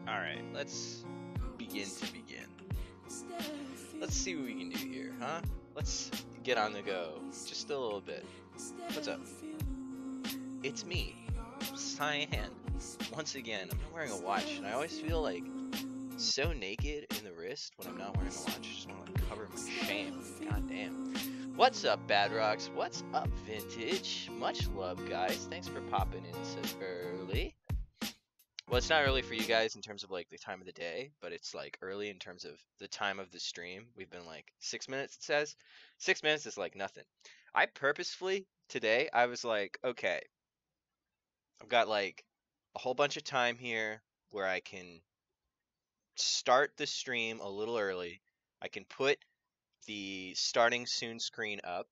Alright, let's begin to begin. Let's see what we can do here, huh? Let's get on the go just a little bit. What's up? It's me, Cyan. Once again, I'm not wearing a watch, and I always feel like so naked in the wrist when I'm not wearing a watch. I just want to like cover my shame. God damn. What's up, Bad Rocks? What's up, Vintage? Much love, guys. Thanks for popping in so early. Well, it's not early for you guys in terms of like the time of the day, but it's like early in terms of the time of the stream. We've been like 6 minutes, it says. 6 minutes is like nothing. I purposefully, today, I was like, okay, I've got like a whole bunch of time here where I can start the stream a little early. I can put the starting soon screen up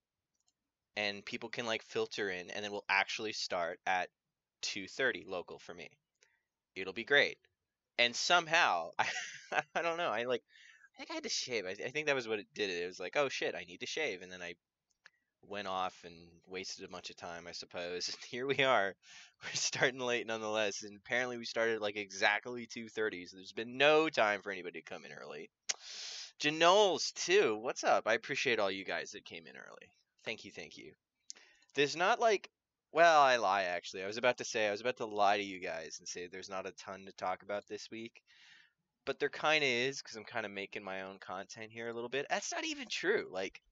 and people can like filter in, and then we'll actually start at 2:30 local for me. It'll be great. And somehow, I don't know, I think I had to shave. I think that was what it did. It was like, oh shit, I need to shave. And then I went off and wasted a bunch of time, I suppose. And here we are. We're starting late nonetheless. And apparently we started like exactly 2:30. So there's been no time for anybody to come in early. Janoles, too. What's up? I appreciate all you guys that came in early. Thank you, thank you. There's not like, well, I lie actually. I was about to lie to you guys and say there's not a ton to talk about this week. But there kind of is, because I'm kind of making my own content here a little bit. That's not even true. Like,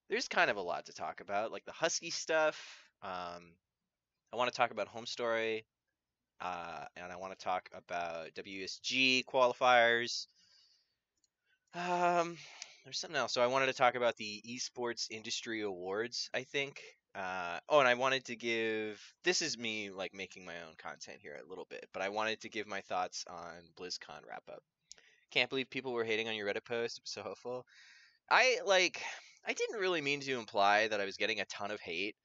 there's kind of a lot to talk about, like the Husky stuff. I want to talk about Home Story, and I want to talk about WSG qualifiers. There's something else. So I wanted to talk about the Esports Industry Awards, I think. Oh, and I wanted to give, this is me like making my own content here a little bit, but I wanted to give my thoughts on BlizzCon wrap up. Can't believe people were hating on your Reddit post. It was so hopeful. I didn't really mean to imply that I was getting a ton of hate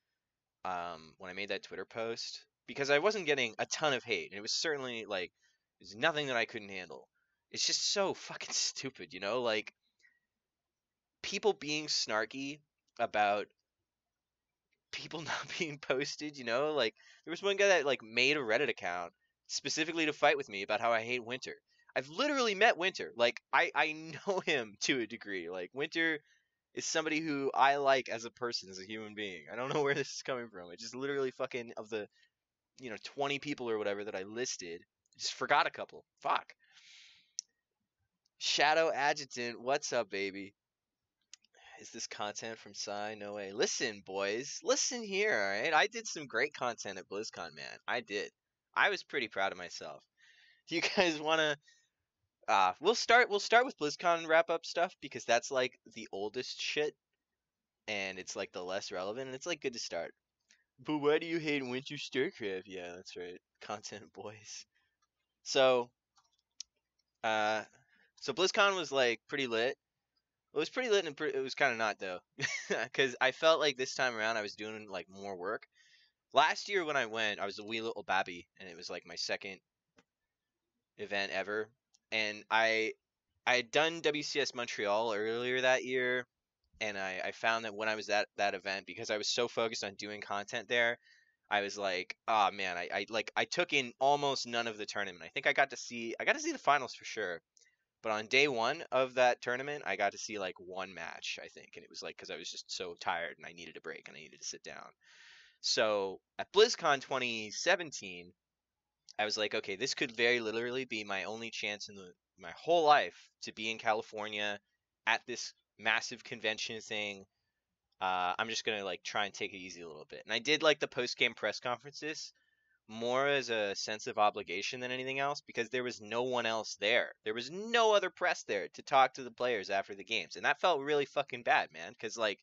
when I made that Twitter post, because I wasn't getting a ton of hate, and it was certainly like there's nothing that I couldn't handle. It's just so fucking stupid, you know, like people being snarky about people not being posted, you know, like there was one guy that like made a Reddit account specifically to fight with me about how I hate Winter. I've literally met Winter. Like I know him to a degree. Like Winter is somebody who I like as a person, as a human being. I don't know where this is coming from. I just literally fucking of the 20 people or whatever that I listed, just forgot a couple. Fuck. Shadow Adjutant, what's up, baby? Is this content from Psy? No way. Listen, boys. Listen here, alright? I did some great content at BlizzCon, man. I did. I was pretty proud of myself. Do you guys wanna we'll start with BlizzCon wrap-up stuff, because that's like the oldest shit and it's like the less relevant, and it's like good to start. But why do you hate Winter StarCraft? Yeah, that's right. Content, boys. So BlizzCon was like pretty lit. It was pretty lit, and it was kind of not, though, because I felt like this time around I was doing like more work. Last year when I went, I was a wee little babby, and it was like my second event ever. And I had done WCS Montreal earlier that year, and I found that when I was at that event, because I was so focused on doing content there, I was like, oh man, I took in almost none of the tournament. I think I got to see the finals for sure. But on day one of that tournament, I got to see like one match, I think. And it was like because I was just so tired and I needed a break and I needed to sit down. So at BlizzCon 2017, I was like, okay, this could very literally be my only chance in my whole life to be in California at this massive convention thing. I'm just going to like try and take it easy a little bit. And I did like the post-game press conferences more as a sense of obligation than anything else, because there was no one else there. There was no other press there to talk to the players after the games. And that felt really fucking bad, man, because like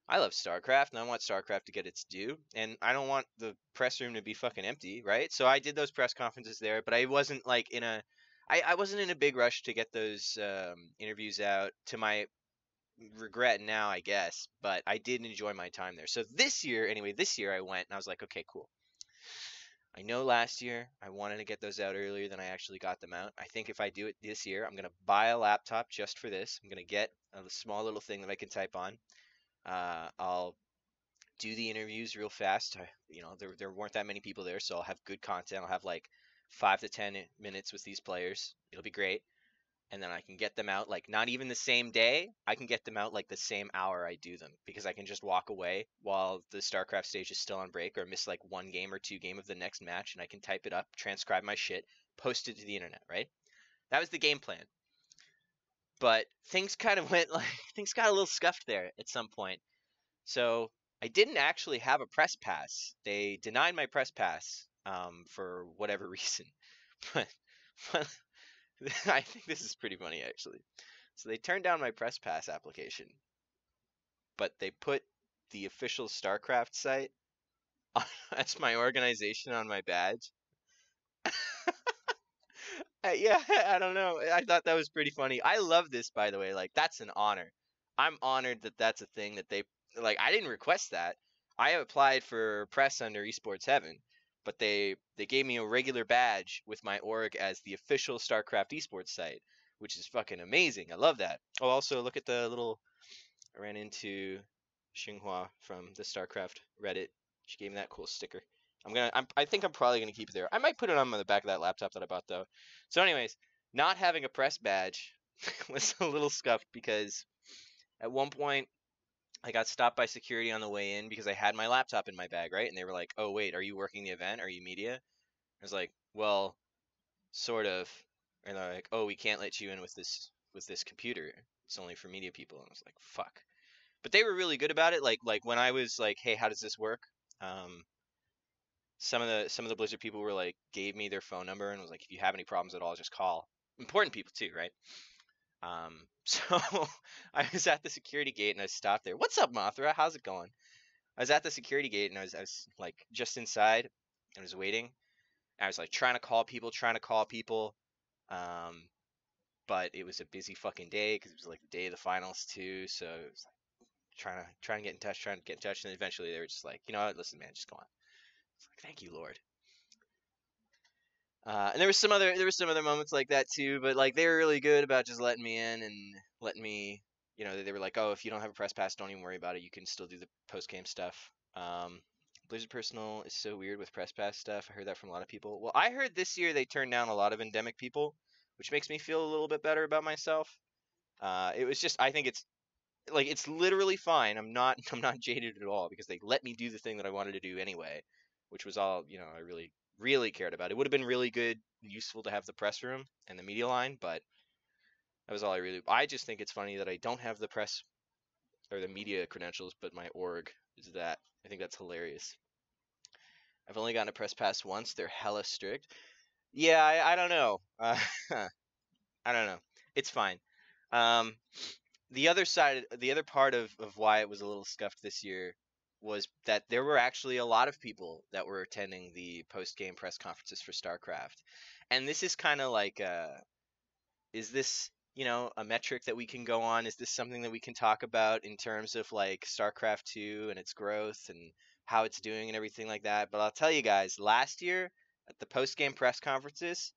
I love StarCraft and I want StarCraft to get its due, and I don't want the press room to be fucking empty, right? So I did those press conferences there, but I wasn't like I wasn't in a big rush to get those interviews out, to my regret now, I guess, but I did enjoy my time there. So this year I went and I was like, okay, cool. I know last year I wanted to get those out earlier than I actually got them out. I think if I do it this year, I'm going to buy a laptop just for this. I'm going to get a small little thing that I can type on. I'll do the interviews real fast. There weren't that many people there, so I'll have good content. I'll have like 5 to 10 minutes with these players. It'll be great. And then I can get them out, like, not even the same day. I can get them out, like, the same hour I do them, because I can just walk away while the StarCraft stage is still on break, or miss, like, 1 game or 2 game of the next match, and I can type it up, transcribe my shit, post it to the internet, right? That was the game plan. But things kind of went, like, things got a little scuffed there at some point. So I didn't actually have a press pass. They denied my press pass for whatever reason. But I think this is pretty funny, actually. So they turned down my press pass application, but they put the official StarCraft site as my organization on my badge. Yeah, I don't know. I thought that was pretty funny. I love this, by the way. Like, that's an honor. I'm honored that that's a thing that they, like, I didn't request that. I applied for press under Esports Heaven, but they gave me a regular badge with my org as the official StarCraft esports site, which is fucking amazing. I love that. Oh, also look at the little, I ran into Xinhua from the StarCraft Reddit. She gave me that cool sticker. I think I'm probably gonna keep it there. I might put it on the back of that laptop that I bought though. So anyways, not having a press badge was a little scuffed because at one point I got stopped by security on the way in because I had my laptop in my bag, right? And they were like, "Oh wait, are you working the event? Are you media?" I was like, "Well, sort of." And they're like, "Oh, we can't let you in with this computer. It's only for media people." And I was like, "Fuck." But they were really good about it. Like when I was like, "Hey, how does this work?" Some of the Blizzard people were like, gave me their phone number and was like, if you have any problems at all, just call. Important people too, right? So I was at the security gate and I stopped there. What's up, Mothra? How's it going? I was at the security gate and I was like just inside and I was waiting. I was like trying to call people. But it was a busy fucking day because it was like the day of the finals too. So it was like trying to get in touch, and eventually they were just like, you know what, listen, man, just go on. It's like, thank you, Lord. And there was some other moments like that too, but like they were really good about just letting me in and letting me, you know, they were like, oh, if you don't have a press pass, don't even worry about it. You can still do the post game stuff. Blizzard Personal is so weird with press pass stuff. I heard that from a lot of people. Well, I heard this year they turned down a lot of endemic people, which makes me feel a little bit better about myself. It was just, I think it's like it's literally fine. I'm not I'm not jaded at all because they let me do the thing that I wanted to do anyway, which was all, you know, I really cared about. It would have been really good and useful to have the press room and the media line, but that was all I just think it's funny that I don't have the press or the media credentials, but my org is that. I think that's hilarious. I've only gotten a press pass once. They're hella strict. Yeah, I don't know. I don't know. It's fine. Um, the other part of why it was a little scuffed this year was that there were actually a lot of people that were attending the post-game press conferences for StarCraft. And this is kind of like, is this, you know, a metric that we can go on? Is this something that we can talk about in terms of like StarCraft 2 and its growth and how it's doing and everything like that? But I'll tell you guys, last year at the post-game press conferences,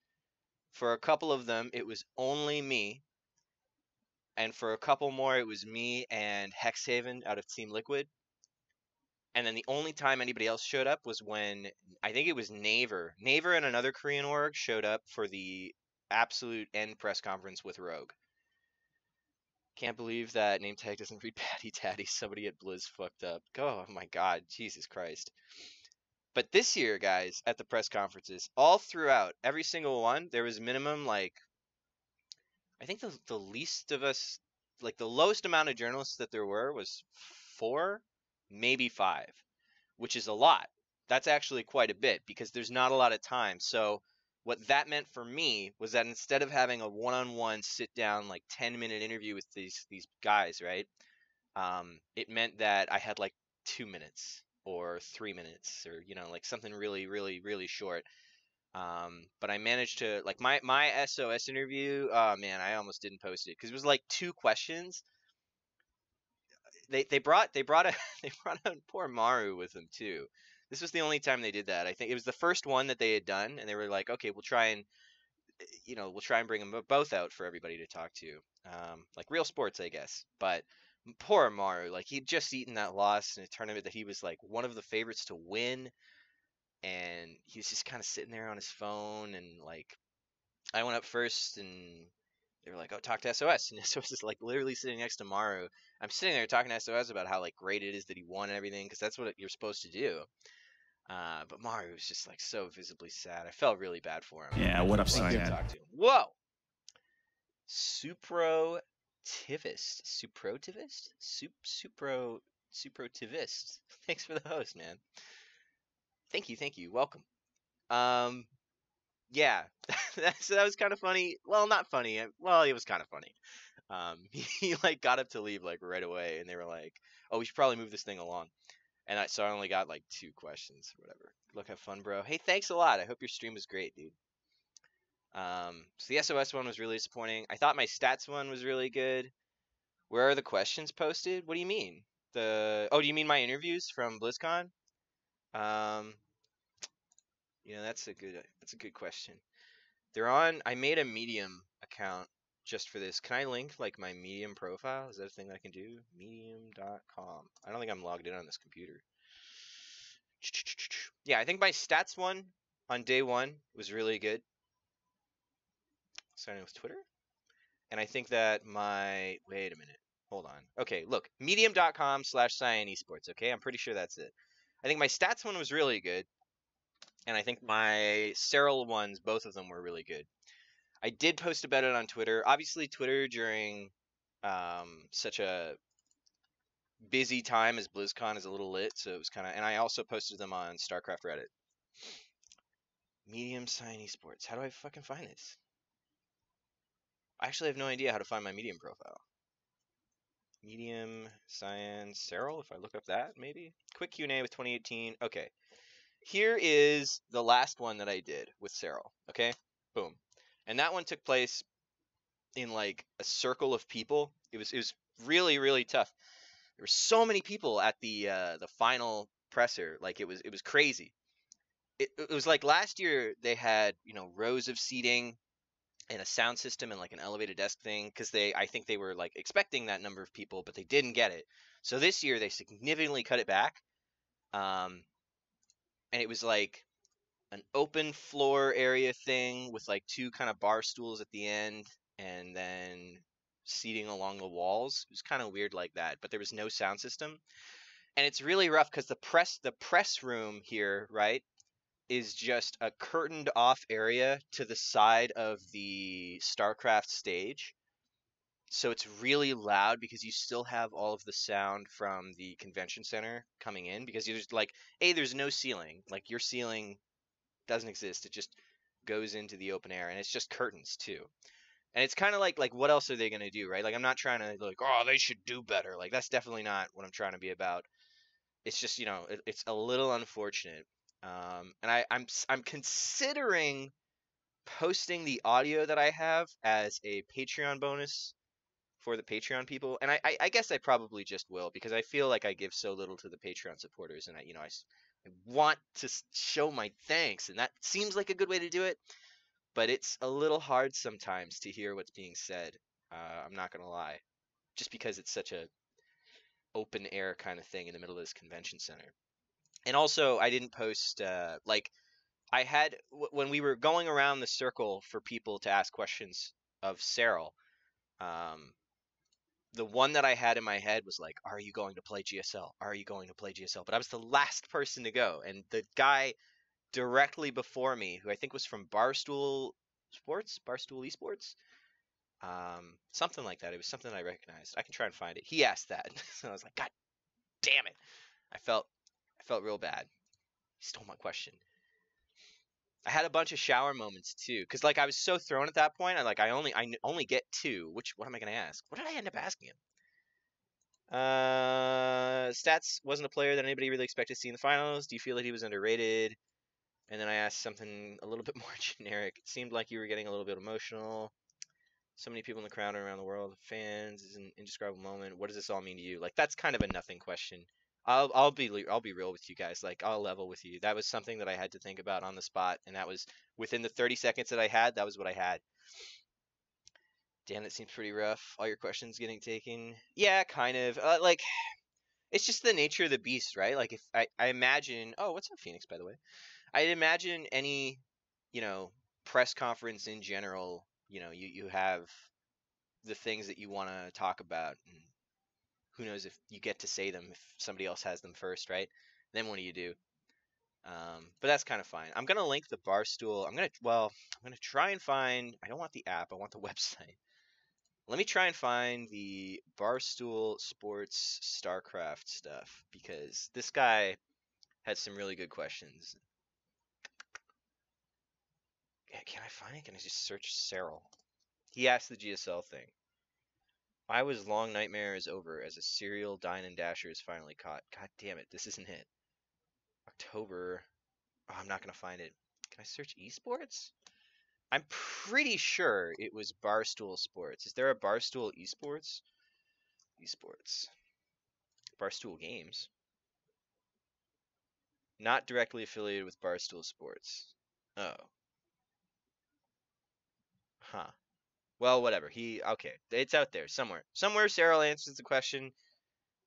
for a couple of them, it was only me. And for a couple more, it was me and Hexhaven out of Team Liquid. And then the only time anybody else showed up was when I think it was Naver. Naver and another Korean org showed up for the absolute end press conference with Rogue. Can't believe that name tag doesn't read Patty Tatty. Somebody at Blizz fucked up. Oh my god, Jesus Christ. But this year, guys, at the press conferences, all throughout, every single one, there was minimum, like, I think the least of us, like the lowest amount of journalists that there were was 4, maybe 5, which is a lot. That's actually quite a bit because there's not a lot of time. So what that meant for me was that instead of having a one-on-one sit-down like 10-minute interview with these guys, right? It meant that I had like 2 minutes or 3 minutes or, you know, like something really, really, really short. But I managed to, like, my SOS interview, oh man, I almost didn't post it because it was like 2 questions. They brought a they brought out poor Maru with them too. This was the only time they did that. I think it was the first one that they had done, and they were like, okay, we'll try and bring them both out for everybody to talk to, like real sports, I guess. But poor Maru, like he'd just eaten that loss in a tournament that he was like one of the favorites to win. and he was just kind of sitting there on his phone, and like I went up first, and they were like, "Oh, talk to SOS," and SOS is like literally sitting next to Maru. I'm sitting there talking to SOS about how like great it is that he won and everything, because that's what you're supposed to do. But Maru was just like so visibly sad. I felt really bad for him. Yeah, what up, Cyan? Talk to him. Whoa, Suprotivist. Suprotivist. Thanks for the host, man. Thank you. Welcome. Yeah, that was kind of funny. Well, not funny. Well, it was kind of funny. He like got up to leave like right away, and they were like, "Oh, we should probably move this thing along." And so I only got like 2 questions or whatever. Look, have fun, bro. Hey, thanks a lot. I hope your stream was great, dude. So the SOS one was really disappointing. I thought my stats one was really good. Where are the questions posted? What do you mean? Do you mean my interviews from BlizzCon? That's a good question. They're on. I made a Medium account just for this. Can I link like my Medium profile? Is that a thing that I can do? Medium.com. I don't think I'm logged in on this computer. Yeah, I think my stats one on day 1 was really good. Starting with Twitter. And I think that wait a minute. Hold on. Okay, look. Medium.com/Cyan Esports. Okay, I'm pretty sure that's it. I think my stats one was really good. And I think my Serral ones, both of them were really good. I did post about it on Twitter. Obviously, Twitter during such a busy time as BlizzCon is a little lit, so it was kind of. And I also posted them on StarCraft Reddit. Medium Cyan Esports. How do I fucking find this? I actually have no idea how to find my Medium profile. Medium Cyan Serral. If I look up that, maybe quick Q&A with 2018. Okay, here is the last one that I did with Serral. Okay, boom. And that one took place in like a circle of people. It was really, really tough. There were so many people at the final presser. Like it was crazy. It was like last year they had rows of seating and a sound system and like an elevated desk thing, because I think they were like expecting that number of people, but they didn't get it. So this year they significantly cut it back. And it was like an open floor area thing with like 2 kind of bar stools at the end, and then seating along the walls. It was kind of weird like that, but there was no sound system. And it's really rough because the press room here, right, is just a curtained off area to the side of the StarCraft stage. So it's really loud because you still have all of the sound from the convention center coming in, because there's like, there's no ceiling. Like your ceiling doesn't exist. It just goes into the open air, and it's just curtains too. And it's kind of like what else are they going to do, right? Like I'm not trying to like, oh, they should do better. Like that's definitely not what I'm trying to be about. It's just, it's a little unfortunate. And I'm considering posting the audio that I have as a Patreon bonus for the Patreon people. And I guess I probably just will, because I feel like I give so little to the Patreon supporters, and I want to show my thanks, and that seems like a good way to do it, but it's a little hard sometimes to hear what's being said. I'm not gonna lie, just because it's such a open air kind of thing in the middle of this convention center. And also, I didn't post like I had when we were going around the circle for people to ask questions of Serral. The one that I had in my head was like, "Are you going to play GSL? Are you going to play GSL?" But I was the last person to go, and the guy directly before me, who I think was from Barstool Esports, something like that. It was something I recognized. I can try and find it. He asked that, so I was like, "God damn it!" I felt real bad. He stole my question. I had a bunch of shower moments too, because like I was so thrown at that point. I only get 2. What am I gonna ask? What did I end up asking him? Stats wasn't a player that anybody really expected to see in the finals. Do you feel that he was underrated? And then I asked something a little bit more generic. It seemed like you were getting a little bit emotional. So many people in the crowd around the world, fans, is an indescribable moment. What does this all mean to you? Like that's kind of a nothing question. I'll be real with you guys. Like I'll level with you. That was something that I had to think about on the spot, and that was within the 30 seconds that I had. That was what I had. Damn, that seems pretty rough. All your questions getting taken. Yeah, kind of. Like it's just the nature of the beast, right? Like if I imagine. Oh, what's up, Phoenix? By the way, I'd imagine any, you know, press conference in general, you know, you have the things that you want to talk about, and who knows if you get to say them if somebody else has them first, right? Then what do you do? But that's kind of fine. I'm gonna link the Barstool. I'm gonna try and find. I don't want the app. I want the website. Let me try and find the Barstool Sports StarCraft stuff because this guy had some really good questions. Can I find it? Can I just search Cyril? He asked the GSL thing. Why was Long Nightmare is over as a serial Dine and Dasher is finally caught? God damn it, this isn't it. October. Oh, I'm not gonna find it. Can I search esports? I'm pretty sure it was Barstool Sports. Is there a Barstool Esports? Esports. Barstool Games. Not directly affiliated with Barstool Sports. Oh. Huh. Well, whatever. Okay. It's out there somewhere. Somewhere Cyril answers the question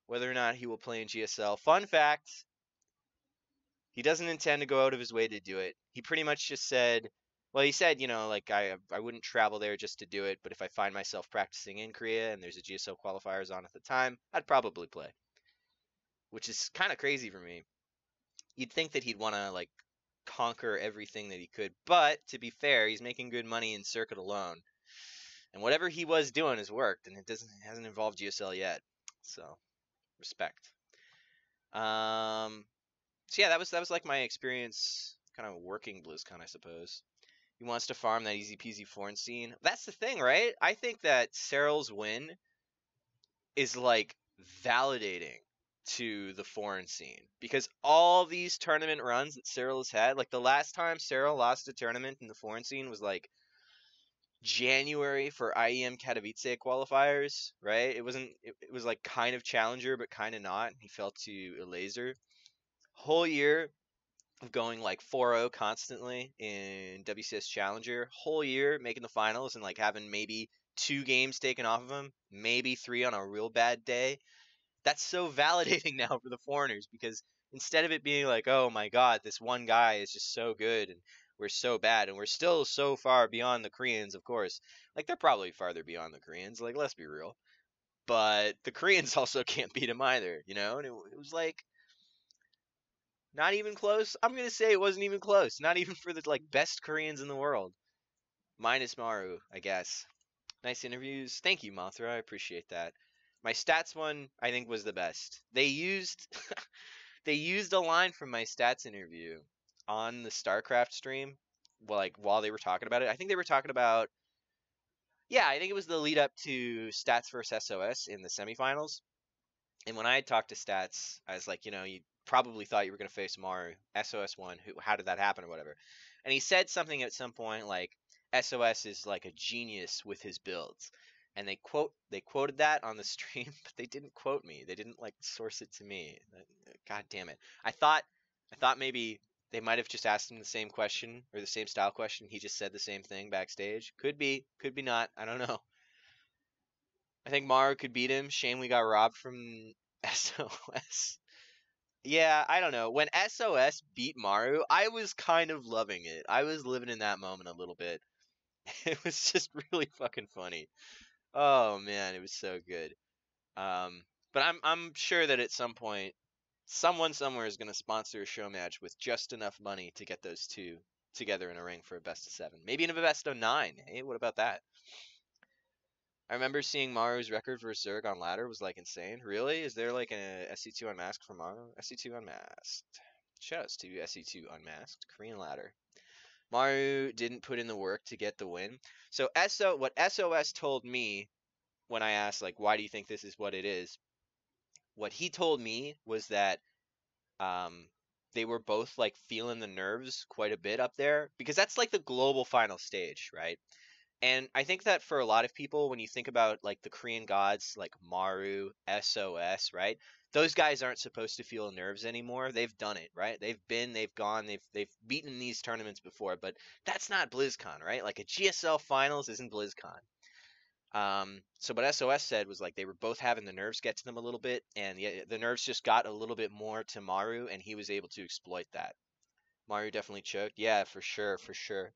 whether or not he will play in GSL. Fun fact, he doesn't intend to go out of his way to do it. He pretty much just said, well, he said, you know, like I wouldn't travel there just to do it, but if I find myself practicing in Korea and there's a GSL qualifiers on at the time, I'd probably play. Which is kind of crazy for me. You'd think that he'd want to like conquer everything that he could, but to be fair, he's making good money in circuit alone. And whatever he was doing has worked, and hasn't involved GSL yet. So, respect. So yeah, that was like my experience, kind of working BlizzCon, I suppose. He wants to farm that easy peasy foreign scene. That's the thing, right? I think that Cyril's win is like validating to the foreign scene because all these tournament runs that Cyril has had, like the last time Cyril lost a tournament in the foreign scene was like January for IEM Katowice qualifiers, right? It wasn't. It was like kind of challenger, but kind of not. He fell to a laser. Whole year of going like 4-0 constantly in WCS Challenger. Whole year making the finals and like having maybe 2 games taken off of him, maybe 3 on a real bad day. That's so validating now for the foreigners because instead of it being like, oh my god, this one guy is just so good and we're so bad and we're still so far beyond the Koreans, of course. Like they're probably farther beyond the Koreans, like let's be real. But the Koreans also can't beat them either, you know? And it was like not even close. I'm going to say it wasn't even close. Not even for the like best Koreans in the world. Minus Maru, I guess. Nice interviews. Thank you, Mothra. I appreciate that. My stats one, I think, was the best. They used they used a line from my stats interview on the StarCraft stream, like while they were talking about it. I think they were talking about, yeah, I think it was the lead up to Stats versus SOS in the semifinals. And when I had talked to Stats, I was like, you know, you probably thought you were going to face Maru. SOS won. How did that happen or whatever? And he said something at some point like, SOS is like a genius with his builds. And they quoted that on the stream, but they didn't quote me. They didn't like source it to me. God damn it. I thought maybe they might have just asked him the same question or the same style question. He just said the same thing backstage. Could be not. I don't know. I think Maru could beat him. Shame we got robbed from SOS. Yeah, I don't know. When SOS beat Maru, I was kind of loving it. I was living in that moment a little bit. It was just really fucking funny. Oh man, it was so good. But I'm sure that at some point, someone somewhere is gonna sponsor a show match with just enough money to get those two together in a ring for a best of 7, maybe in a best of 9. Hey, what about that? I remember seeing Maru's record for Zerg on ladder was like insane. Really? Is there like a SC2 Unmasked for Maru? SC2 Unmasked. Shoutouts to SC2 Unmasked. Korean ladder. Maru didn't put in the work to get the win. So what SOS told me when I asked like why do you think this is what it is? What he told me was that they were both like feeling the nerves quite a bit up there because that's like the global final stage, right? And I think that for a lot of people, when you think about like the Korean gods, like Maru, SOS, right? Those guys aren't supposed to feel nerves anymore. They've done it, right? They've gone, they've beaten these tournaments before, but that's not BlizzCon, right? Like a GSL finals isn't BlizzCon. So what SOS said was like they were both having the nerves get to them a little bit, and the nerves just got a little bit more to Maru, and he was able to exploit that. Mario definitely choked. Yeah, for sure, for sure.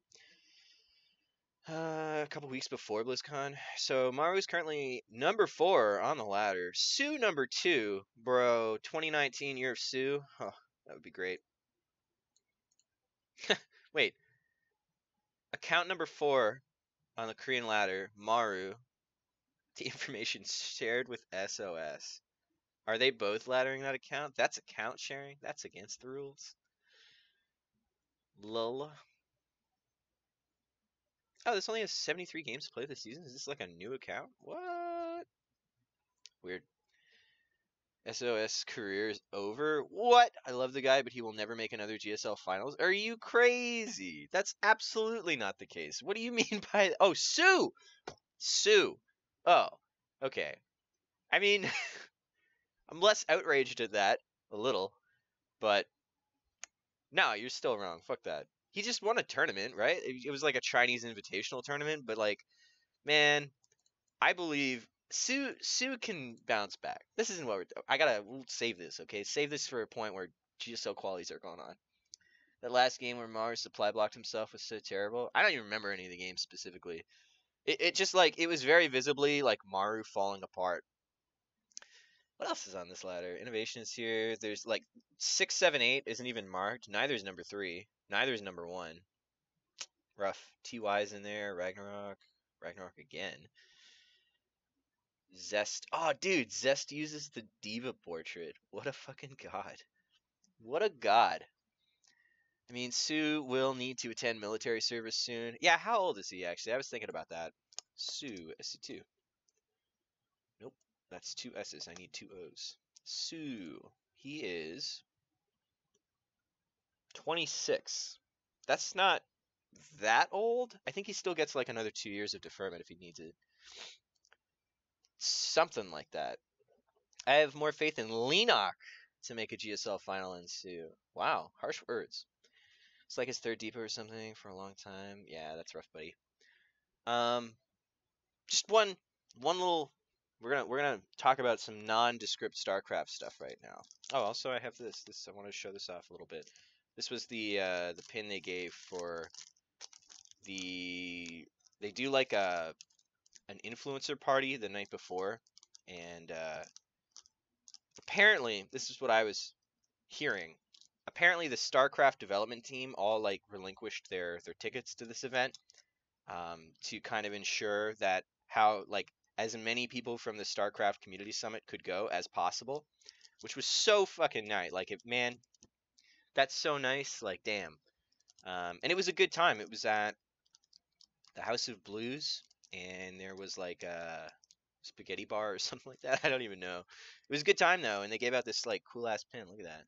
A couple weeks before BlizzCon. So Maru's currently number 4 on the ladder. Sue number 2, bro. 2019 year of Sue. Oh, that would be great. Wait, account number 4 on the Korean ladder, Maru. The information shared with SOS. Are they both laddering that account? That's account sharing? That's against the rules. Lol. Oh, this only has 73 games played this season? Is this like a new account? What? Weird. SOS career is over? What? I love the guy, but he will never make another GSL finals? Are you crazy? That's absolutely not the case. What do you mean by... Oh, Sue! Sue. Oh, okay. I mean, I'm less outraged at that, a little, but no, you're still wrong. Fuck that. He just won a tournament, right? It was like a Chinese invitational tournament, but like, man, I believe Sue can bounce back. This isn't what I gotta save this, okay? Save this for a point where GSL qualities are going on. That last game where Mars supply blocked himself was so terrible. I don't even remember any of the games specifically. It just like it was very visibly like Maru falling apart. What else is on this ladder? Innovation is here. There's like 6, 7, 8 isn't even marked. Neither is number 3. Neither is number 1. Rough. TY's in there. Ragnarok. Ragnarok again. Zest. Oh, dude, Zest uses the diva portrait. What a fucking god. What a god. I mean, Sue will need to attend military service soon. Yeah, how old is he actually? I was thinking about that. Sue, SC2. Nope, that's 2 S's. I need 2 O's. Sue. He is 26. That's not that old. I think he still gets like another 2 years of deferment if he needs it. Something like that. I have more faith in Lenok to make a GSL final than Sue. Wow, harsh words. It's like his third depot or something for a long time. Yeah, that's rough, buddy. Just one little. We're gonna talk about some nondescript StarCraft stuff right now. Oh, also I have this. I want to show this off a little bit. This was the pin they gave for the. They do like an influencer party the night before, and apparently this is what I was hearing. Apparently the StarCraft development team all like relinquished their tickets to this event to kind of ensure that how like as many people from the StarCraft Community Summit could go as possible, which was so fucking nice. Like, man, that's so nice. Like, damn. And it was a good time. It was at the House of Blues, and there was like a spaghetti bar or something like that. I don't even know. It was a good time though, and they gave out this like cool ass pin. Look at that.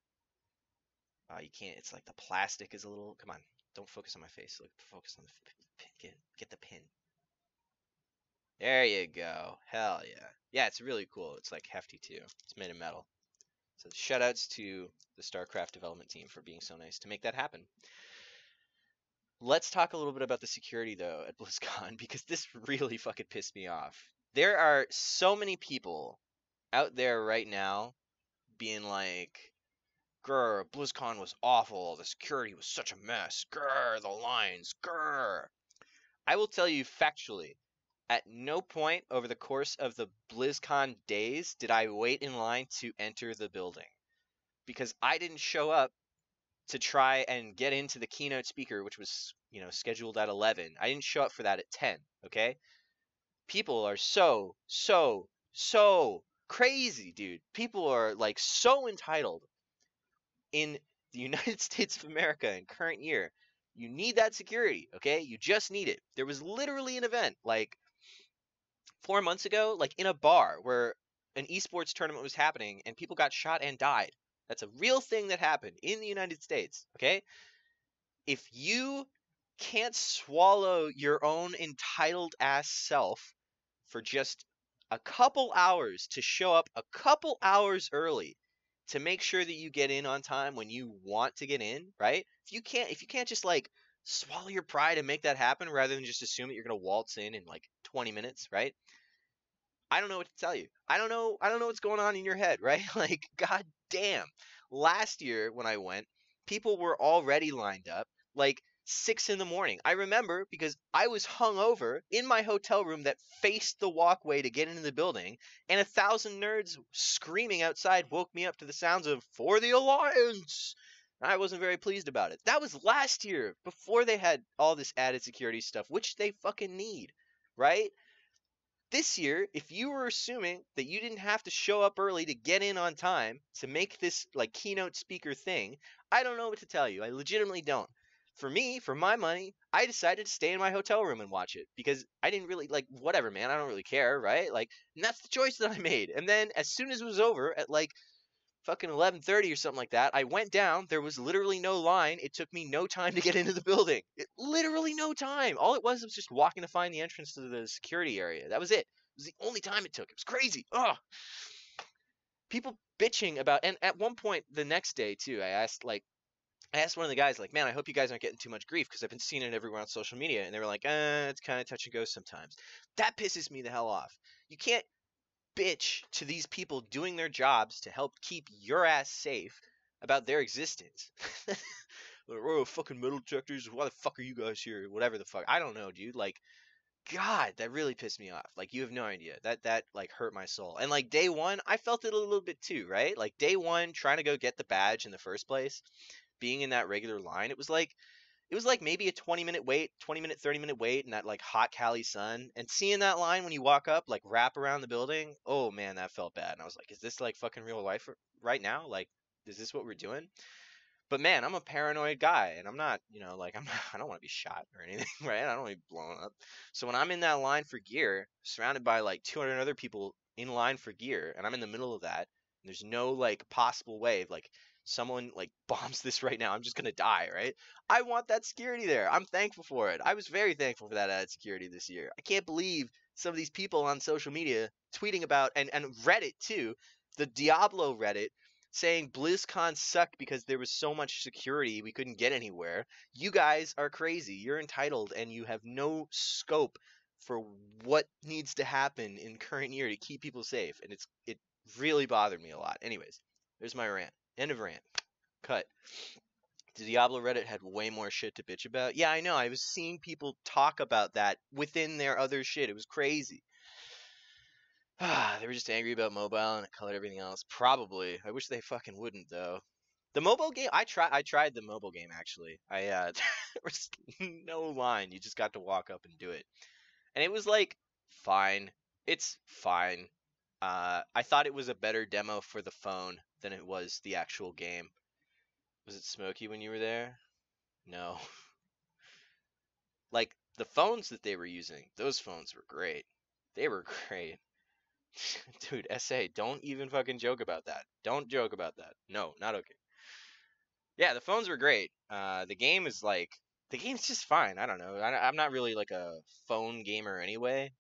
Oh, you can't. It's like the plastic is a little. Come on, don't focus on my face. Look, focus on the pin. Get the pin. There you go. Hell yeah. Yeah, it's really cool. It's like hefty too. It's made of metal. So shoutouts to the StarCraft development team for being so nice to make that happen. Let's talk a little bit about the security though at BlizzCon because this really fucking pissed me off. There are so many people out there right now being like, grr, BlizzCon was awful. The security was such a mess. Grr, the lines. Grr. I will tell you factually, at no point over the course of the BlizzCon days did I wait in line to enter the building. Because I didn't show up to try and get into the keynote speaker, which was, scheduled at 11. I didn't show up for that at 10, okay? People are so crazy, dude. People are, like, so entitled. In the United States of America in current year, you need that security, okay? You just need it. There was literally an event, like, 4 months ago, like in a bar where an esports tournament was happening and people got shot and died. That's a real thing that happened in the United States, okay? If you can't swallow your own entitled ass self for just a couple hours to show up a couple hours early to make sure that you get in on time when you want to get in, right? If you can't just like swallow your pride and make that happen rather than just assume that you're going to waltz in like 20 minutes, right? I don't know what to tell you. I don't know what's going on in your head, right? Like, god damn. Last year when I went, people were already lined up, like 6 in the morning. I remember because I was hungover in my hotel room that faced the walkway to get into the building, and 1,000 nerds screaming outside woke me up to the sounds of "For the Alliance!" I wasn't very pleased about it. That was last year, before they had all this added security stuff, which they fucking need, right? This year, if you were assuming that you didn't have to show up early to get in on time to make this like keynote speaker thing, I don't know what to tell you. I legitimately don't. For me, for my money, I decided to stay in my hotel room and watch it because I didn't really like whatever, man. I don't really care, right? Like, and that's the choice that I made. And then as soon as it was over at like fucking 11:30 or something like that, I went down. There was literally no line. It took me no time to get into the building. Literally no time. All it was just walking to find the entrance to the security area. That was it. It was the only time it took. It was crazy. Ugh. People bitching about, and at one point the next day too, I asked one of the guys, like, man, I hope you guys aren't getting too much grief because I've been seeing it everywhere on social media. And they were like, it's kind of touch and go sometimes. That pisses me the hell off. You can't bitch to these people doing their jobs to help keep your ass safe about their existence. Oh, fucking metal detectors, why the fuck are you guys here? Whatever the fuck. I don't know, dude. Like, God, that really pissed me off. Like, you have no idea. That like hurt my soul. And like day one, I felt it a little bit too, right? Like day one, trying to go get the badge in the first place, being in that regular line, it was like maybe a 20-minute wait, 20-minute, 30-minute wait in that like hot Cali sun, and seeing that line when you walk up, like wrap around the building. Oh man, that felt bad. And I was like, is this like fucking real life right now? Like, is this what we're doing? But man, I'm a paranoid guy, and I'm not, like I don't want to be shot or anything, right? I don't want to be blown up. So when I'm in that line for gear, surrounded by like 200 other people in line for gear, and I'm in the middle of that, and there's no like possible way of like someone like bombs this right now, I'm just gonna die, right? I want that security there. I'm thankful for it. I was very thankful for that added security this year. I can't believe some of these people on social media tweeting about, and Reddit too, the Diablo Reddit, saying BlizzCon sucked because there was so much security we couldn't get anywhere. You guys are crazy. You're entitled, and you have no scope for what needs to happen in current year to keep people safe. And it really bothered me a lot. Anyways, there's my rant. End of rant. Cut. The Diablo Reddit had way more shit to bitch about. Yeah, I know. I was seeing people talk about that within their other shit. It was crazy. They were just angry about mobile and it colored everything else. Probably. I wish they fucking wouldn't though. The mobile game, I tried the mobile game actually. There was no line. You just got to walk up and do it. And it was like fine. It's fine. I thought it was a better demo for the phone than it was the actual game. Was it smoky when you were there? No. Like the phones that they were using, those phones were great. They were great. Dude, SA, don't even fucking joke about that. Don't joke about that. No, not okay. Yeah, the phones were great. The game's just fine. I don't know. I'm not really like a phone gamer anyway.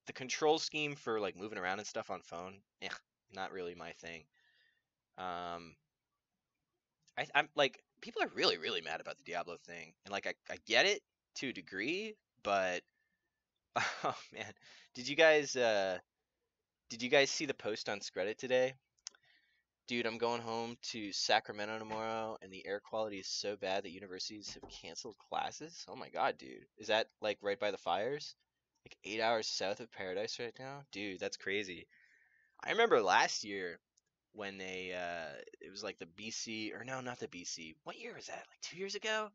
The control scheme for like moving around and stuff on phone, not really my thing. I'm like, people are really, really mad about the Diablo thing. And like, I get it to a degree, but oh man, did you guys see the post on Reddit today? Dude, I'm going home to Sacramento tomorrow, and the air quality is so bad that universities have canceled classes. Oh my god, dude. Is that like right by the fires? Like 8 hours south of Paradise right now? Dude, that's crazy. I remember last year when it was like the BC, or no, not the BC. What year was that? Like 2 years ago?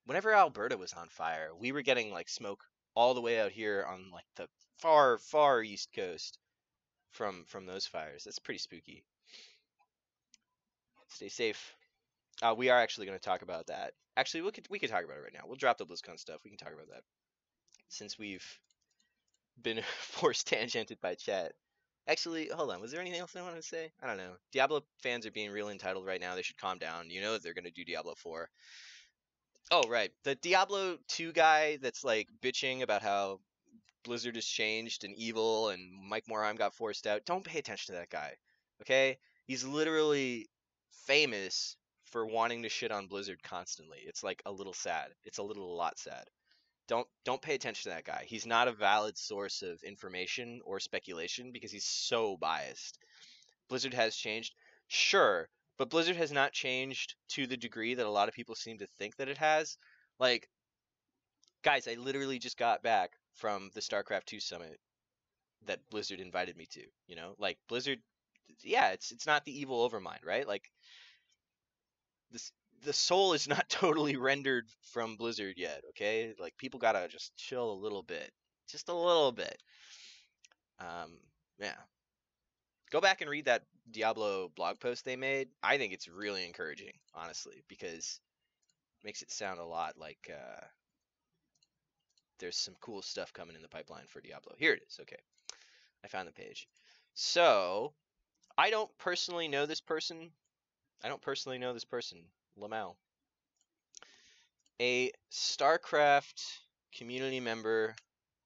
Whenever Alberta was on fire, we were getting like smoke all the way out here on like the far, far east coast from those fires. That's pretty spooky. Stay safe. We are actually going to talk about that. Actually, we could talk about it right now. We'll drop the BlizzCon stuff. We can talk about that since we've been forced tangented by chat. Actually, hold on. Was there anything else I wanted to say? I don't know. Diablo fans are being real entitled right now. They should calm down. You know that they're going to do Diablo 4. Oh, right. The Diablo 2 guy that's like bitching about how Blizzard has changed and evil and Mike Morheim got forced out. Don't pay attention to that guy. Okay? He's literally famous for wanting to shit on Blizzard constantly. It's like a little sad. It's a lot sad. Don't pay attention to that guy. He's not a valid source of information or speculation because he's so biased. Blizzard has changed, sure, But Blizzard has not changed to the degree that a lot of people seem to think that it has. Like, guys, I literally just got back from the StarCraft 2 summit that Blizzard invited me to, you know? Like, Blizzard, yeah, it's not the evil overmind, right? Like, the soul is not totally rendered from Blizzard yet, okay? Like, people gotta just chill a little bit. Just a little bit. Yeah. Go back and read that Diablo blog post they made. I think it's really encouraging, honestly, because it makes it sound a lot like there's some cool stuff coming in the pipeline for Diablo. Here it is. Okay. I found the page. So, I don't personally know this person. Lamel. A StarCraft community member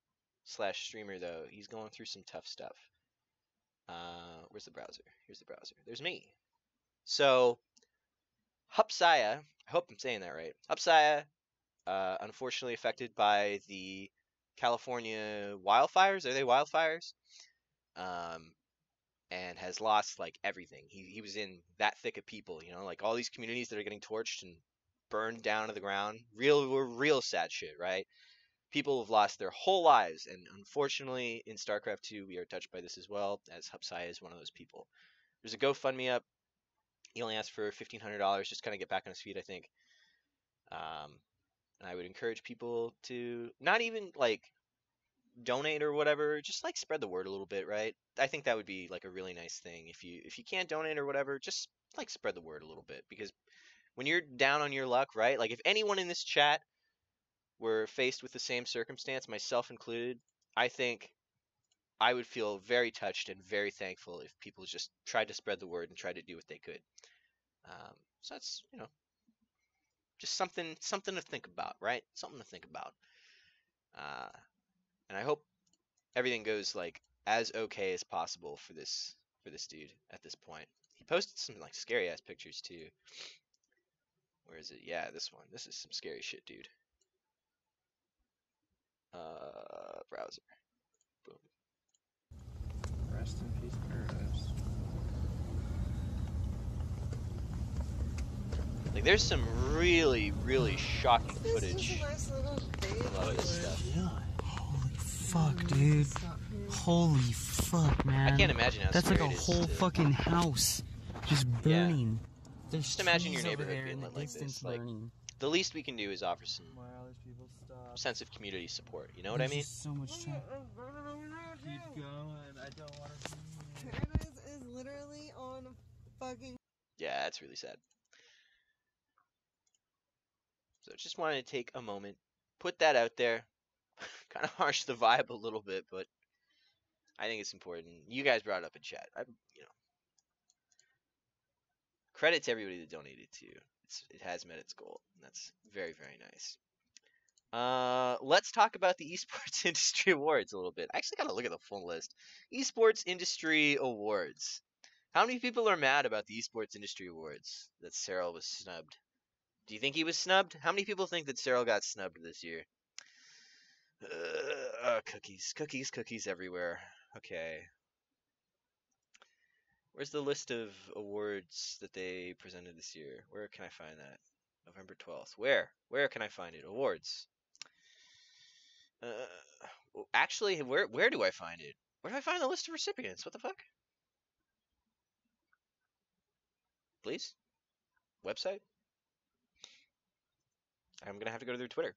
/ streamer, though. He's going through some tough stuff. Where's the browser? Here's the browser. There's me. So, Hupsaya, I hope I'm saying that right. Hupsaya, unfortunately affected by the California wildfires. Are they wildfires? And has lost like everything. He was in that thick of people, you know, like all these communities that are getting torched and burned down to the ground. Real sad shit, right? People have lost their whole lives, and unfortunately in StarCraft 2 we are touched by this as well, as Hupsai is one of those people. There's a GoFundMe up. He only asked for $1,500 just kind of get back on his feet, I think. And I would encourage people to not even like donate or whatever, just like spread the word a little bit, right? I think that would be like a really nice thing. If you can't donate or whatever, just like spread the word a little bit, because when you're down on your luck, right? Like if anyone in this chat were faced with the same circumstance, myself included, I think I would feel very touched and very thankful if people just tried to spread the word and tried to do what they could. So that's, you know, just something to think about, right? Something to think about. And I hope everything goes like as okay as possible for this dude at this point. He posted some like scary ass pictures too. Where is it? Yeah, this one. This is some scary shit, dude. Browser. Boom. Rest in peace, paradise. Like, there's some really shocking footage. A lot of this stuff. Holy fuck, dude. Holy fuck, man. I can't imagine how that's like scary a it is whole to... fucking house just burning. Yeah. Just imagine your neighborhood being like this. Like, the least we can do is offer some sense of community support. You know what I mean? So much time. Keep going. I don't want to. Paradise is literally on fucking. Yeah, that's really sad. So just wanted to take a moment, put that out there, kind of harsh the vibe a little bit, but I think it's important. You guys brought it up in chat. You know, credit to everybody that donated too. It has met its goal, and that's very nice. Let's talk about the Esports Industry Awards a little bit. I actually got to look at the full list. Esports Industry Awards. How many people are mad about the Esports Industry Awards that Cyril was snubbed? Do you think he was snubbed? How many people think that Cyril got snubbed this year? Cookies everywhere. Okay. Where's the list of awards that they presented this year? Where can I find that? November 12th. Where can I find it? Awards. Actually, where do I find it? Where do I find the list of recipients? What the fuck? Please? Website? I'm gonna have to go to their Twitter.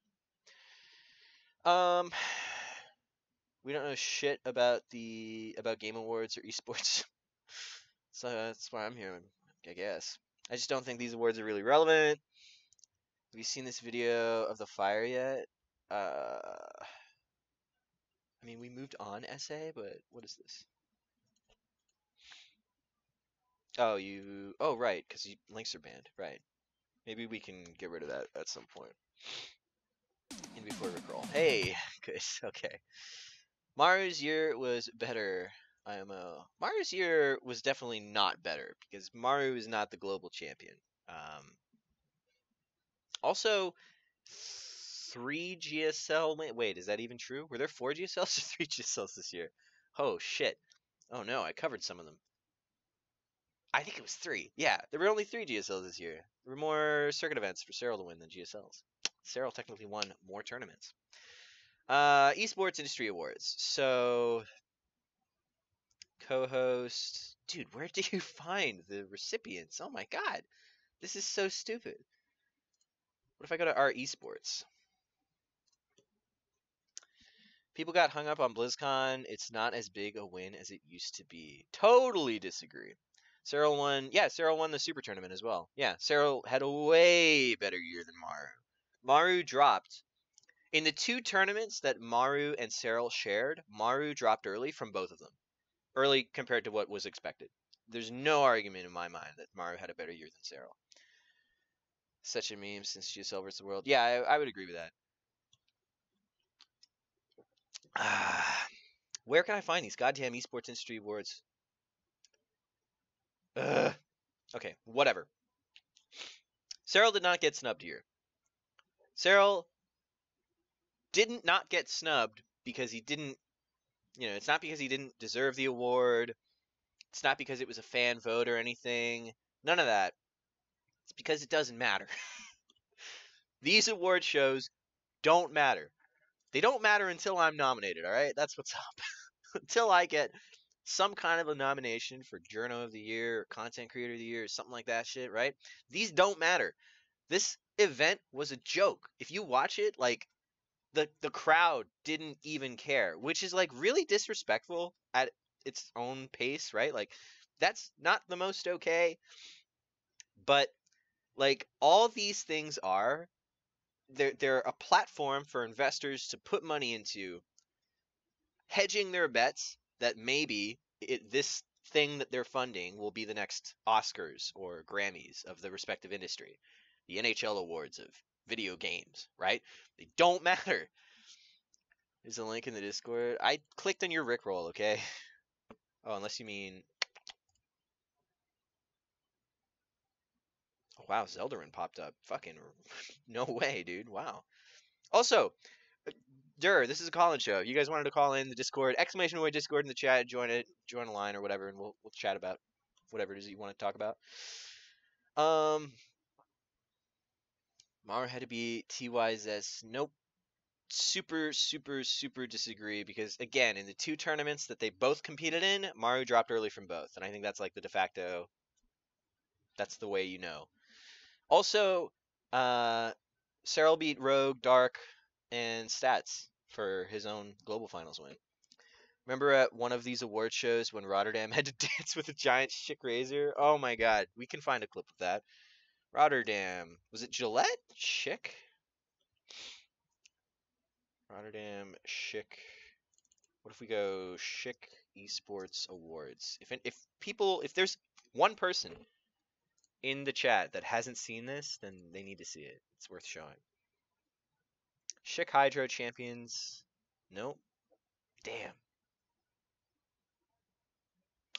We don't know shit about Game Awards or esports, so that's why I'm here, I guess. I just don't think these awards are really relevant. Have you seen this video of the fire yet? I mean, we moved on, SA, but what is this? Oh, right, because links are banned, right. Maybe we can get rid of that at some point. And before Rickroll. Hey, good, okay. Maru's year was better, IMO. Maru's year was definitely not better, because Maru is not the global champion. Also, 3 GSL, wait, is that even true? Were there 4 GSLs or 3 GSLs this year? Oh, shit. Oh no, I covered some of them. I think it was 3. Yeah, there were only 3 GSLs this year. There were more circuit events for Cyril to win than GSLs. Cyril technically won more tournaments. Esports Industry Awards. So, co-host. Dude, where do you find the recipients? Oh my god. This is so stupid. What if I go to our esports? People got hung up on BlizzCon. It's not as big a win as it used to be. Totally disagree. Cyril won. Yeah, Cyril won the Super Tournament as well. Yeah, Cyril had a way better year than Maru. Maru dropped. In the 2 tournaments that Maru and Cyril shared, Maru dropped early from both of them. Early compared to what was expected. There's no argument in my mind that Maru had a better year than Cyril. Such a meme since GSL vs. the World. Yeah, I would agree with that. Where can I find these goddamn esports industry awards? Okay, whatever. Cyril did not get snubbed here. Cyril didn't not get snubbed because he didn't, it's not because he didn't deserve the award. It's not because it was a fan vote or anything. None of that. It's because it doesn't matter. These award shows don't matter. They don't matter until I'm nominated, all right? That's what's up. Until I get some kind of a nomination for Journo of the Year or Content Creator of the Year or something like that shit, right? These don't matter. This event was a joke. If you watch it, like, the crowd didn't even care, which is, like, really disrespectful at its own pace, right? Like, that's not the most okay. But, like, all these things are, they're a platform for investors to put money into, hedging their bets that maybe this thing that they're funding will be the next Oscars or Grammys of the respective industry. The NHL awards of video games, right? They don't matter. There's a link in the Discord. I clicked on your Rickroll, okay? Oh, unless you mean... Oh, wow, Zeldarin popped up. Fucking no way, dude. Wow. Also, this is a call-in show. You guys wanted to call in the Discord, exclamation point Discord in the chat, join a line or whatever, and we'll chat about whatever it is you want to talk about. Maru had to be TYZ. Nope. Super disagree because, again, in the 2 tournaments that they both competed in, Maru dropped early from both, and I think that's like the de facto, that's the way you know. Also, Cyril beat Rogue, Dark, and Stats for his own Global Finals win. Remember at one of these award shows when Rotterdam had to dance with a giant Schick razor? Oh my god, we can find a clip of that. Rotterdam. Was it Gillette? Schick? Rotterdam, Schick. What if we go Schick Esports Awards? If there's one person in the chat that hasn't seen this, then they need to see it. It's worth showing. Schick Hydro Champions. Nope. Damn.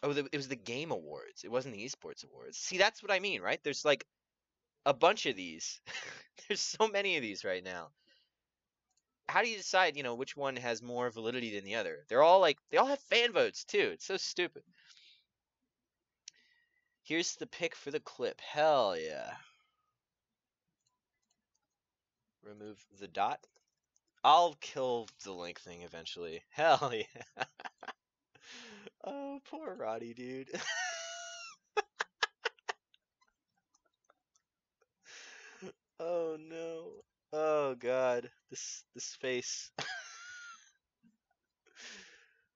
Oh, it was the Game Awards. It wasn't the Esports Awards. See, that's what I mean, right? There's like a bunch of these. There's so many of these right now. How do you decide, which one has more validity than the other? They all have fan votes too. It's so stupid. Here's the pick for the clip. Hell yeah. Remove the dot. I'll kill the link thing eventually. Hell yeah. Oh, poor Roddy, dude. Oh no. Oh god. This face.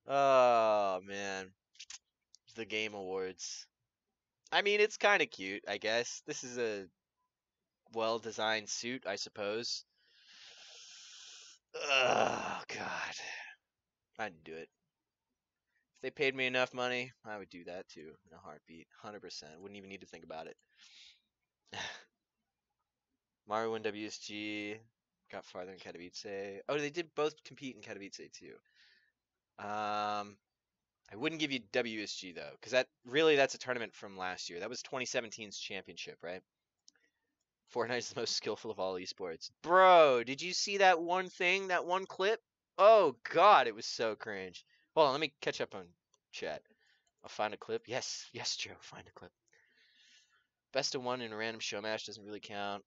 Oh man. The Game Awards. I mean, it's kind of cute, I guess. This is a well-designed suit, I suppose. Oh god. I'd do it. If they paid me enough money, I would do that too, in a heartbeat. 100%. Wouldn't even need to think about it. Maru won WSG. Got farther in Katowice. Oh, they did both compete in Katowice too. I wouldn't give you WSG though, because that's a tournament from last year. That was 2017's championship, right? Fortnite is the most skillful of all esports. Bro, did you see that one thing, that one clip? Oh god, it was so cringe. Hold on, let me catch up on chat. I'll find a clip. Yes, Joe, find a clip. Best of one in a random show match doesn't really count.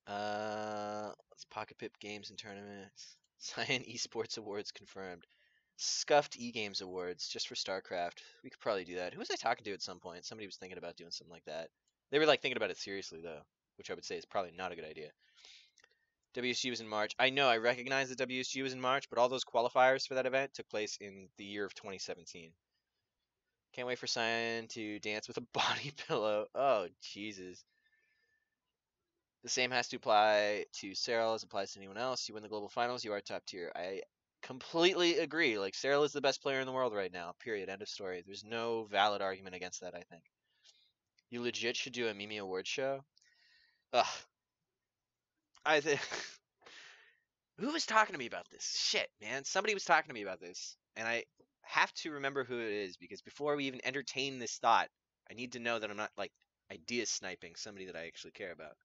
Let's Pocket Pip games and tournaments. Cyan Esports Awards confirmed. Scuffed E-Games Awards just for StarCraft. We could probably do that. Who was I talking to at some point? Somebody was thinking about doing something like that. They were like thinking about it seriously though, which I would say is probably not a good idea. WSG was in March. I know, I recognize that WSG was in March, but all those qualifiers for that event took place in the year of 2017. Can't wait for Cyan to dance with a body pillow. Oh, Jesus. The same has to apply to Serral as applies to anyone else. You win the global finals, you are top tier. I completely agree. Like, Serral is the best player in the world right now. Period. End of story. There's no valid argument against that, I think. You legit should do a Mimi Awards show. Ugh. I think... Who was talking to me about this? Shit, man. Somebody was talking to me about this. And I have to remember who it is, because before we even entertain this thought, I need to know that I'm not, like, idea sniping somebody that I actually care about.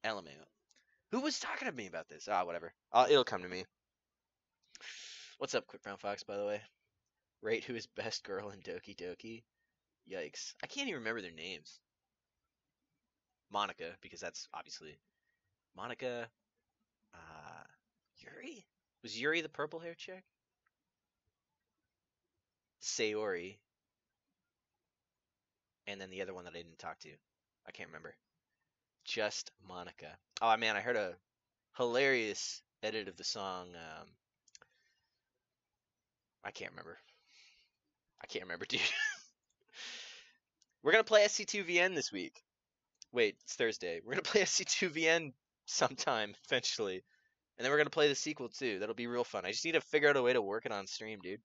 LMAO. Who was talking to me about this? Ah, whatever. It'll come to me. What's up, Quick Brown Fox, by the way? Rate who is best girl in Doki Doki. Yikes. I can't even remember their names. Monica, because that's obviously... Monica... Yuri? Was Yuri the purple hair chick? Sayori. And then the other one that I didn't talk to. I can't remember. Just Monica. Oh, man, I heard a hilarious edit of the song. I can't remember. I can't remember, dude. We're going to play SC2VN this week. Wait, it's Thursday. We're going to play SC2VN sometime, eventually. And then we're going to play the sequel, too. That'll be real fun. I just need to figure out a way to work it on stream, dude.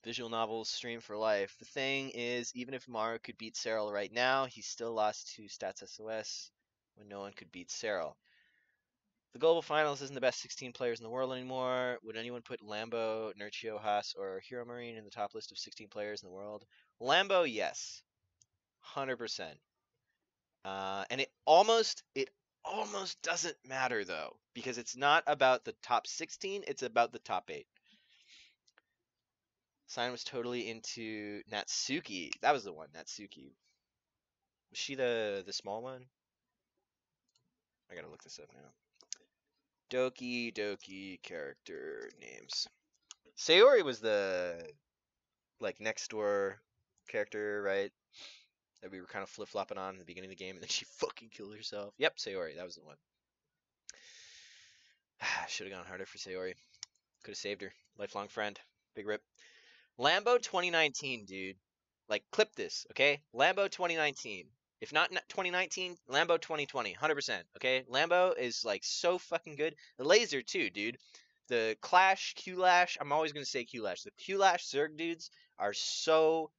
Visual novels stream for life. The thing is, even if Maru could beat Serral right now, he still lost to Stats SOS when no one could beat Serral. The global finals isn't the best 16 players in the world anymore. Would anyone put Lambo, Nurchio, Haas, or Hero Marine in the top list of 16 players in the world? Lambo, yes. 100%. And it almost doesn't matter, though, because it's not about the top 16, it's about the top 8. Cyan was totally into Natsuki. That was the one, Natsuki. Was she the small one? I gotta look this up now. Doki Doki character names. Sayori was the, like, next door character, right? That we were kind of flip-flopping on in the beginning of the game, and then she fucking killed herself. Yep, Sayori, that was the one. Should have gone harder for Sayori. Could have saved her. Lifelong friend. Big rip. Lambo 2019, dude. Like, clip this, okay? Lambo 2019. If not 2019, Lambo 2020. 100%, okay? Lambo is, like, so fucking good. The laser, too, dude. The Clash, Q-Lash, I'm always going to say Q-Lash. The Q-Lash Zerg dudes are so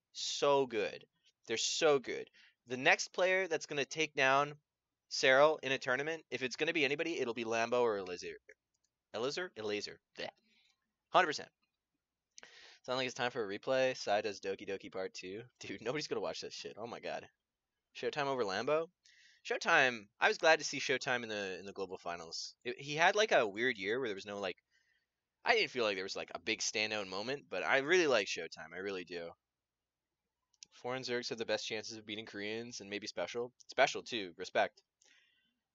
good. They're so good. The next player that's going to take down Serral in a tournament, if it's going to be anybody, it'll be Lambo or Elazer. Elazer. Yeah. 100%. Sound like it's time for a replay. Sai does Doki Doki Part 2. Dude, nobody's going to watch that shit. Oh my god. Showtime over Lambo? Showtime, I was glad to see Showtime in the global finals. He had like a weird year where there was no like, I didn't feel like there was like a big standout moment, but I really like Showtime. I really do. Foreign Zergs have the best chances of beating Koreans and maybe Special. Special too, respect.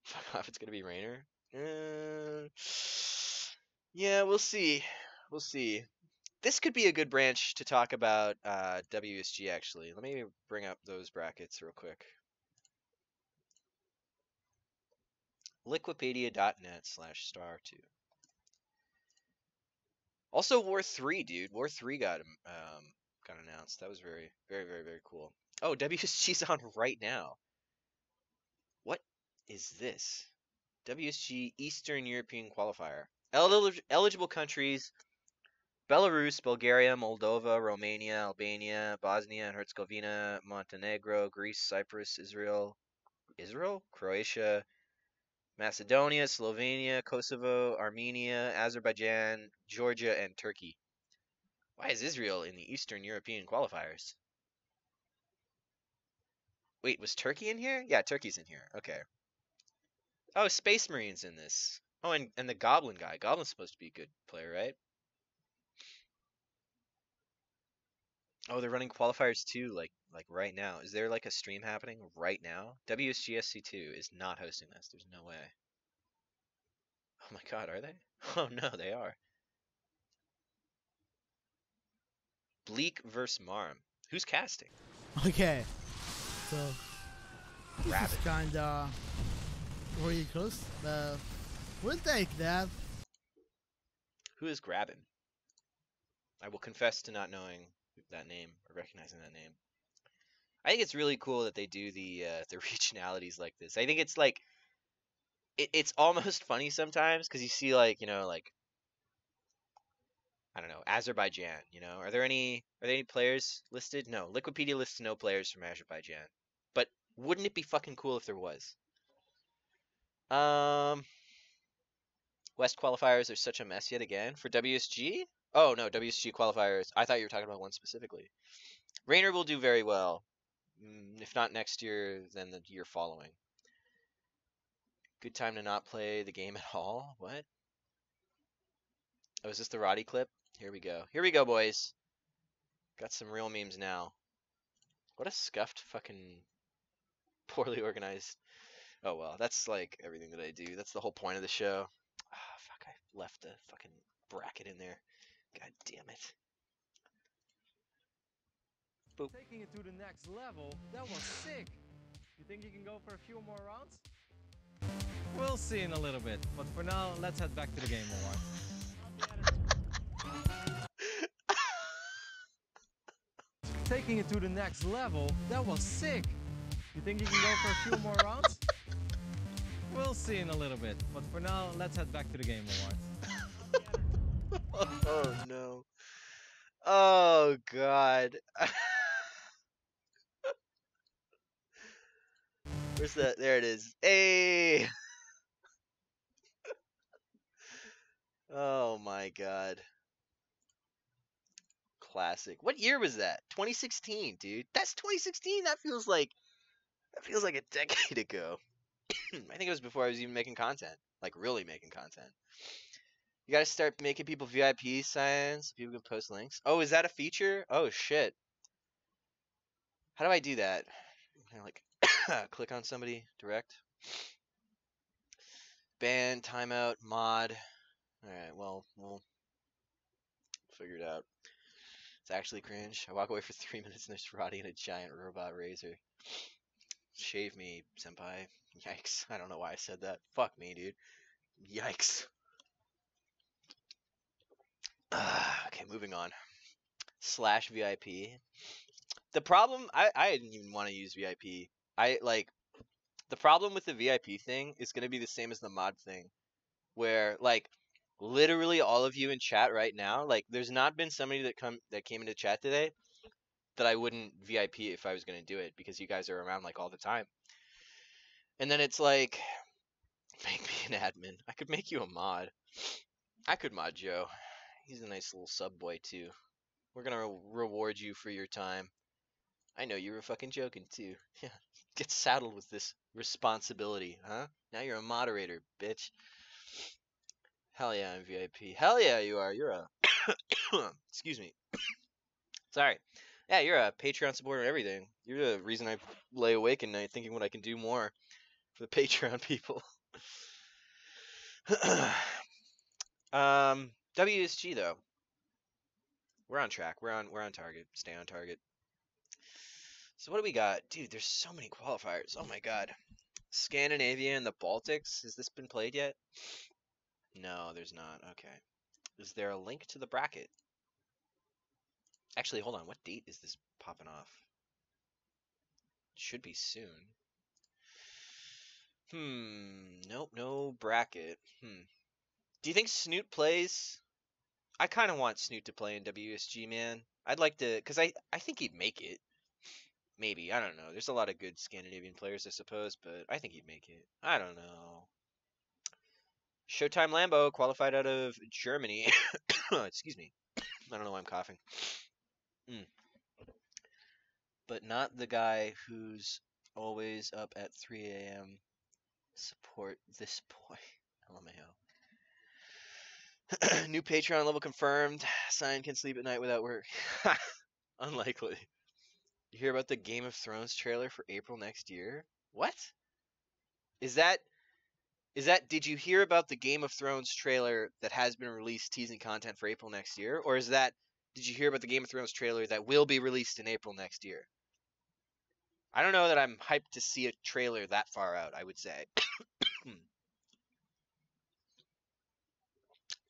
Fuck off, it's gonna be Rainer. Yeah, we'll see. We'll see. This could be a good branch to talk about WSG, actually. Let me bring up those brackets real quick. Liquipedia.net/star2. Also, War 3, dude. War 3 got announced. That was very cool. Oh, WSG's on right now. What is this? WSG Eastern European Qualifier. Eligible countries: Belarus, Bulgaria, Moldova, Romania, Albania, Bosnia and Herzegovina, Montenegro, Greece, Cyprus, Israel, Croatia, Macedonia, Slovenia, Kosovo, Armenia, Azerbaijan, Georgia, and Turkey. Why is Israel in the Eastern European qualifiers? Wait, was Turkey in here? Yeah, Turkey's in here. Okay. Oh, Space Marine's in this. Oh, and the Goblin guy. Goblin's supposed to be a good player, right? Oh, they're running qualifiers too, like right now. Is there like a stream happening right now? WSGSC2 is not hosting this. There's no way. Oh my god, are they? Oh no, they are. Bleak versus Marm. Who's casting? Okay, so this Rabbit. is kinda really close. We'll take that. Who is Grabbin? I will confess to not knowing that name or recognizing that name. I think it's really cool that they do the regionalities like this. I think it's like it's almost funny sometimes because you see like like I don't know, Azerbaijan. Are there any players listed? No, Liquipedia lists no players from Azerbaijan. But wouldn't it be fucking cool if there was? West qualifiers are such a mess yet again for WSG. Oh no, WSG qualifiers. I thought you were talking about one specifically. Rainer will do very well. If not next year, then the year following. Good time to not play the game at all? What? Oh, is this the Roddy clip? Here we go. Here we go, boys. Got some real memes now. What a scuffed fucking poorly organized. Oh well, that's like everything that I do. That's the whole point of the show. Ah, fuck, I left the fucking bracket in there. God damn it. Boop. Taking it to the next level, that was sick. You think you can go for a few more rounds? We'll see in a little bit, but for now, let's head back to the game more. Taking it to the next level, that was sick. You think you can go for a few more rounds? We'll see in a little bit, but for now, let's head back to the game more. Oh no. Oh god. Where's that? There it is. Hey! Oh my god. Classic. What year was that? 2016, dude. That's 2016. That feels like a decade ago. I think it was before I was even making content. Like really making content. You gotta start making people VIP signs. People can post links. Oh, is that a feature? Oh shit. How do I do that? Can I like click on somebody direct? Ban, timeout, mod. Alright, well, we'll figure it out. It's actually cringe. I walk away for 3 minutes and there's Roddy and a giant robot razor. Shave me, senpai. Yikes. I don't know why I said that. Fuck me, dude. Yikes. Okay, moving on. / VIP. The problem, I didn't even want to use VIP. The problem with the VIP thing is going to be the same as the mod thing. Where, like, literally all of you in chat right now, like, there's not been somebody that came into chat today that I wouldn't VIP if I was going to do it, because you guys are around, like, all the time. And then it's like, make me an admin. I could make you a mod. I could mod Joe. He's a nice little sub boy, too. We're going to reward you for your time. I know you were fucking joking, too. Yeah, get saddled with this responsibility, huh? Now you're a moderator, bitch. Hell yeah, I'm VIP. Hell yeah, you are. You're a... Excuse me. Sorry. Yeah, you're a Patreon supporter and everything. You're the reason I lay awake at night thinking what I can do more for the Patreon people. WSG, though. We're on track. We're on target. Stay on target. So what do we got? Dude, there's so many qualifiers. Oh my god. Scandinavia and the Baltics. Has this been played yet? No, there's not. Okay. Is there a link to the bracket? Actually, hold on. What date is this popping off? Should be soon. Nope, no bracket. Do you think Snoot plays? I kind of want Snoot to play in WSG, man. I'd like to, because I think he'd make it. Maybe, I don't know. There's a lot of good Scandinavian players, I suppose, but I think he'd make it. I don't know. Showtime Lambo qualified out of Germany. Excuse me. I don't know why I'm coughing. But not the guy who's always up at 3 a.m. Support this boy. LMAO. New Patreon level confirmed. Sign can sleep at night without work. Unlikely. You hear about the Game of Thrones trailer for April next year? What? Is that did you hear about the Game of Thrones trailer that has been released teasing content for April next year? Or is that did you hear about the Game of Thrones trailer that will be released in April next year? I don't know that I'm hyped to see a trailer that far out, I would say.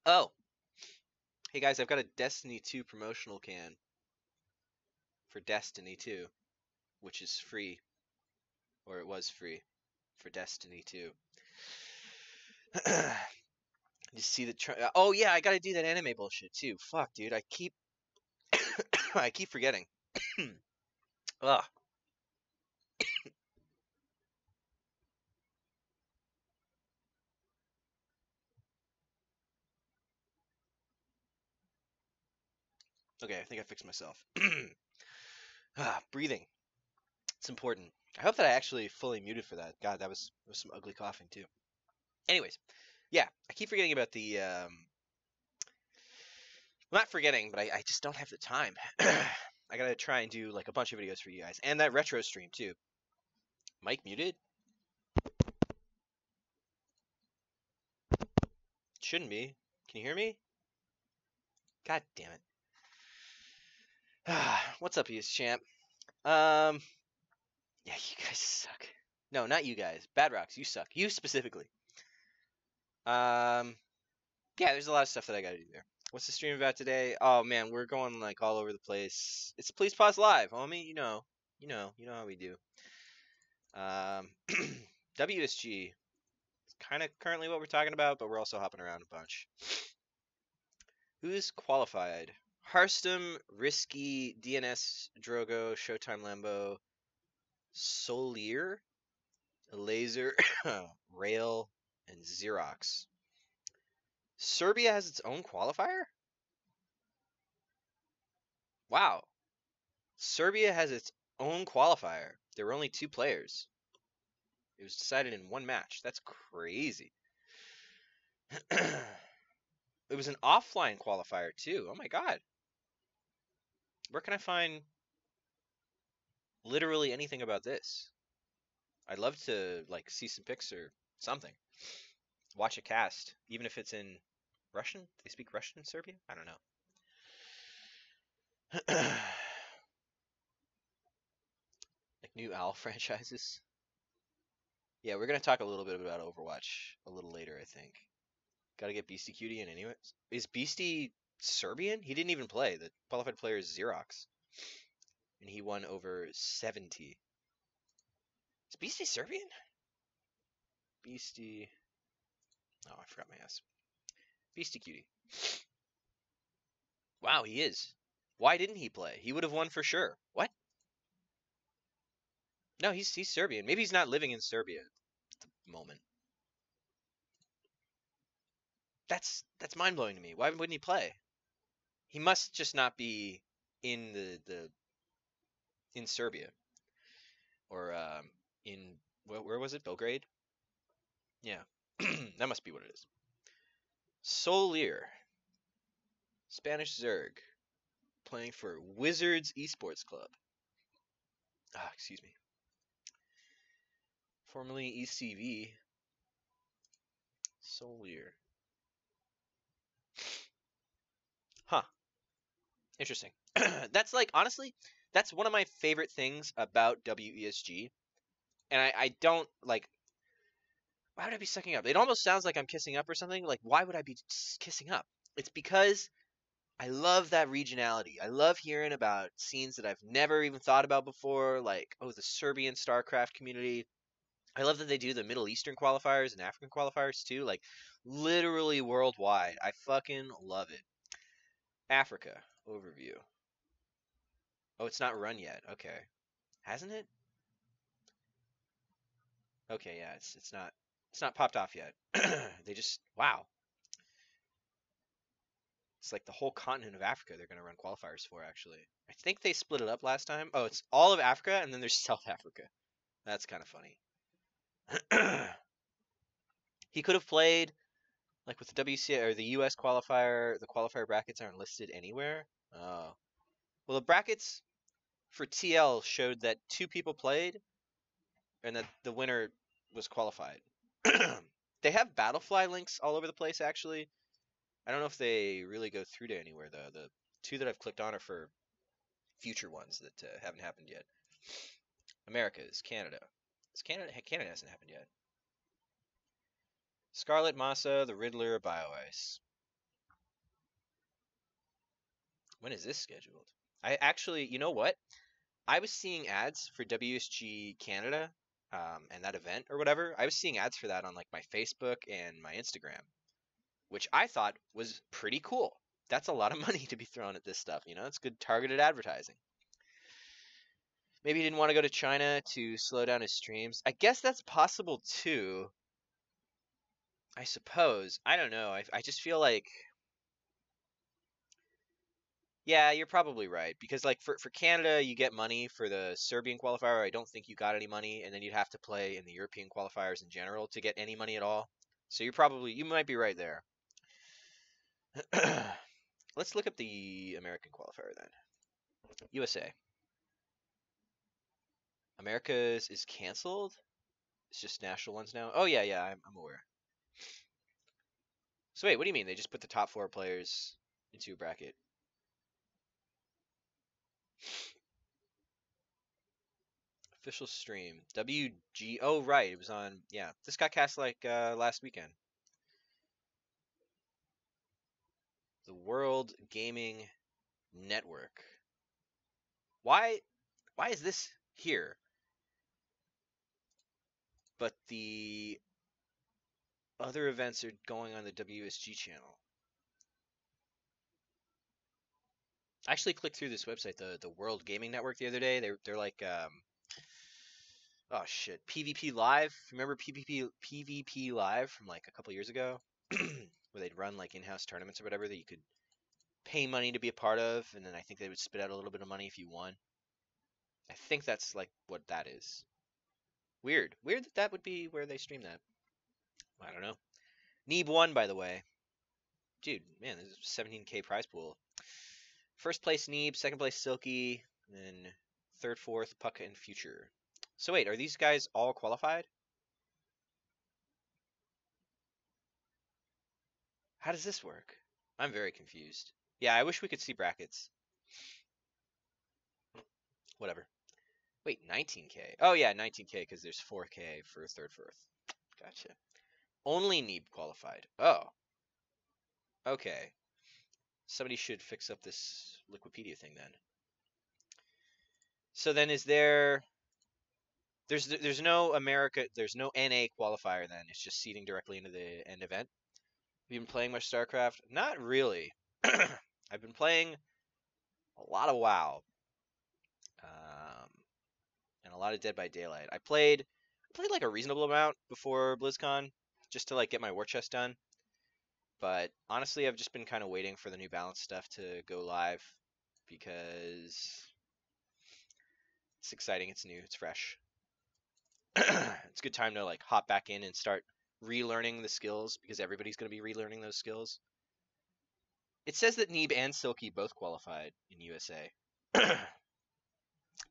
Oh. Hey guys, I've got a Destiny 2 promotional can for Destiny 2, which is free. Or it was free for Destiny 2. You see the oh yeah, I gotta do that anime bullshit too. Fuck, dude, I keep I keep forgetting. Ugh. Okay, I think I fixed myself. Breathing. It's important. I hope that I actually fully muted for that. God, that was some ugly coughing too. Anyways, yeah, I keep forgetting about the not forgetting, but I just don't have the time. I gotta try and do like a bunch of videos for you guys. And that retro stream too. Mic muted? Shouldn't be. Can you hear me? God damn it. What's up, ES champ? Yeah, you guys suck. No, not you guys. Bad Rocks, you suck. You specifically. Yeah, there's a lot of stuff that I gotta do there. What's the stream about today? Oh man, we're going like all over the place. It's Please Pause Live, homie. You know how we do. WSG. It's kind of currently what we're talking about, but we're also hopping around a bunch. Who's qualified? Harstem, Risky, DNS, Drogo, Showtime Lambo, Solier, Laser, Rail, and Xerox. Serbia has its own qualifier? Wow. Serbia has its own qualifier. There were only 2 players. It was decided in 1 match. That's crazy. It was an offline qualifier too. Oh my god. Where can I find literally anything about this? I'd love to like see some pics or something. Watch a cast, even if it's in Russian. Do they speak Russian in Serbia? I don't know. Like new OWL franchises. Yeah, we're gonna talk a little bit about Overwatch a little later, I think. Gotta get Beastie Cutie in anyways. Is Beastie Serbian? He didn't even play. The qualified player is Xerox. And he won over 70. Is Beastie Serbian? Beastie... Oh, I forgot my ass. Beastie Cutie. Wow, he is. Why didn't he play? He would have won for sure. What? No, he's Serbian. Maybe he's not living in Serbia at the moment. That's mind-blowing to me. Why wouldn't he play? He must just not be in in Serbia. Or in where was it? Belgrade? Yeah. That must be what it is. Solier. Spanish Zerg. Playing for Wizards Esports Club. Ah, excuse me. Formerly ECV. Solier. Huh. Interesting. That's like, honestly, that's one of my favorite things about WESG. And I don't, like, why would I be sucking up? It almost sounds like I'm kissing up or something. Like, why would I be kissing up? It's because I love that regionality. I love hearing about scenes that I've never even thought about before, like, oh, the Serbian StarCraft community. I love that they do the Middle Eastern qualifiers and African qualifiers too, like, literally worldwide. I fucking love it. Africa overview. Oh, it's not run yet. Okay. Hasn't it? Okay, yeah, it's not popped off yet. They just, wow. It's like the whole continent of Africa they're going to run qualifiers for, actually. I think they split it up last time. Oh, it's all of Africa, and then there's South Africa. That's kind of funny. He could have played, like with the WCA or the US qualifier, the qualifier brackets aren't listed anywhere. Oh. Well, the brackets for TL showed that 2 people played, and that the winner was qualified. They have Battlefly links all over the place, actually. I don't know if they really go through to anywhere, though. The 2 that I've clicked on are for future ones that haven't happened yet. Americas, Canada. Canada hasn't happened yet. Scarlet Massa, the Riddler, BioIce. When is this scheduled? I actually, you know what? I was seeing ads for WSG Canada, and that event or whatever. I was seeing ads for that on like my Facebook and my Instagram, which I thought was pretty cool. That's a lot of money to be thrown at this stuff, you know? It's good targeted advertising. Maybe he didn't want to go to China to slow down his streams. I guess that's possible too. I suppose. I don't know. I just feel like... Yeah, you're probably right. Because like for Canada, you get money for the Serbian qualifier. I don't think you got any money. And then you'd have to play in the European qualifiers in general to get any money at all. So you might be right there. Let's look up the American qualifier then. USA. America's is canceled? It's just national ones now? Oh, yeah, I'm aware. So wait, what do you mean? They just put the top 4 players into a bracket? Official stream. WG. Oh, right. It was on. Yeah. This got cast like last weekend. The World Gaming Network. Why is this here? But the other events are going on the WSG channel. I actually clicked through this website, the World Gaming Network, the other day. They're like oh shit, PvP Live. Remember PvP Live from like a couple years ago, where they'd run like in-house tournaments or whatever that you could pay money to be a part of, and then I think they would spit out a little bit of money if you won. I think that's like what that is. Weird that would be where they stream that. I don't know. Neeb won, by the way. Dude, man, this is a 17k prize pool. First place Neeb, second place Silky, and then third, fourth Puck and Future. So wait, are these guys all qualified? How does this work? I'm very confused. Yeah, I wish we could see brackets. Whatever. Wait, 19k. Oh yeah, 19k because there's 4k for third, fourth. Gotcha. Only Neeb qualified. Oh. Okay. Somebody should fix up this Liquipedia thing then. So then is there... There's no America, there's no NA qualifier then. It's just seeding directly into the end event. Have you been playing much StarCraft? Not really. I've been playing a lot of WoW. And a lot of Dead by Daylight. I played like a reasonable amount before BlizzCon, just to like get my war chest done. But honestly, I've just been kind of waiting for the New Balance stuff to go live because it's exciting, it's new, it's fresh. It's a good time to like hop back in and start relearning the skills because everybody's going to be relearning those skills. It says that Neeb and Silky both qualified in USA.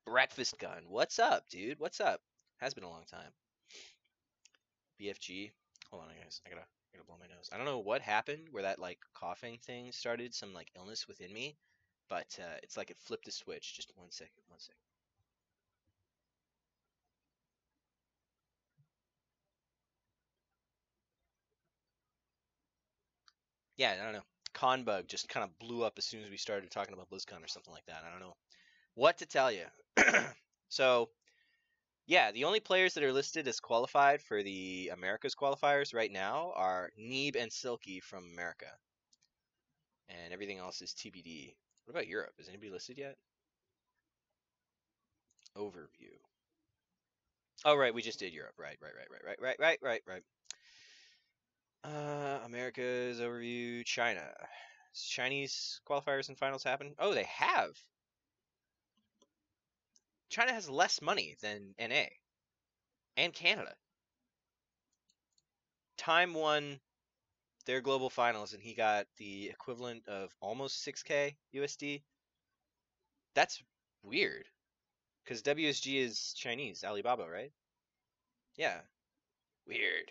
Breakfast Gun, what's up, dude? What's up? Has been a long time. BFG. Hold on, guys. I gotta blow my nose. I don't know what happened where that like coughing thing started, some like illness within me, but it's like it flipped a switch. Just one second. Yeah, I don't know. Conbug just kind of blew up as soon as we started talking about BlizzCon or something like that. I don't know what to tell you. So, yeah, the only players that are listed as qualified for the Americas qualifiers right now are Neeb and Silky from America. And everything else is TBD. What about Europe? Is anybody listed yet? Overview. Oh, right, we just did Europe. Right. America's overview, China. Chinese qualifiers and finals happen? Oh, they have. China has less money than NA and Canada. Time won their global finals and he got the equivalent of almost 6k USD. That's weird. Because WSG is Chinese, Alibaba, right? Yeah. Weird.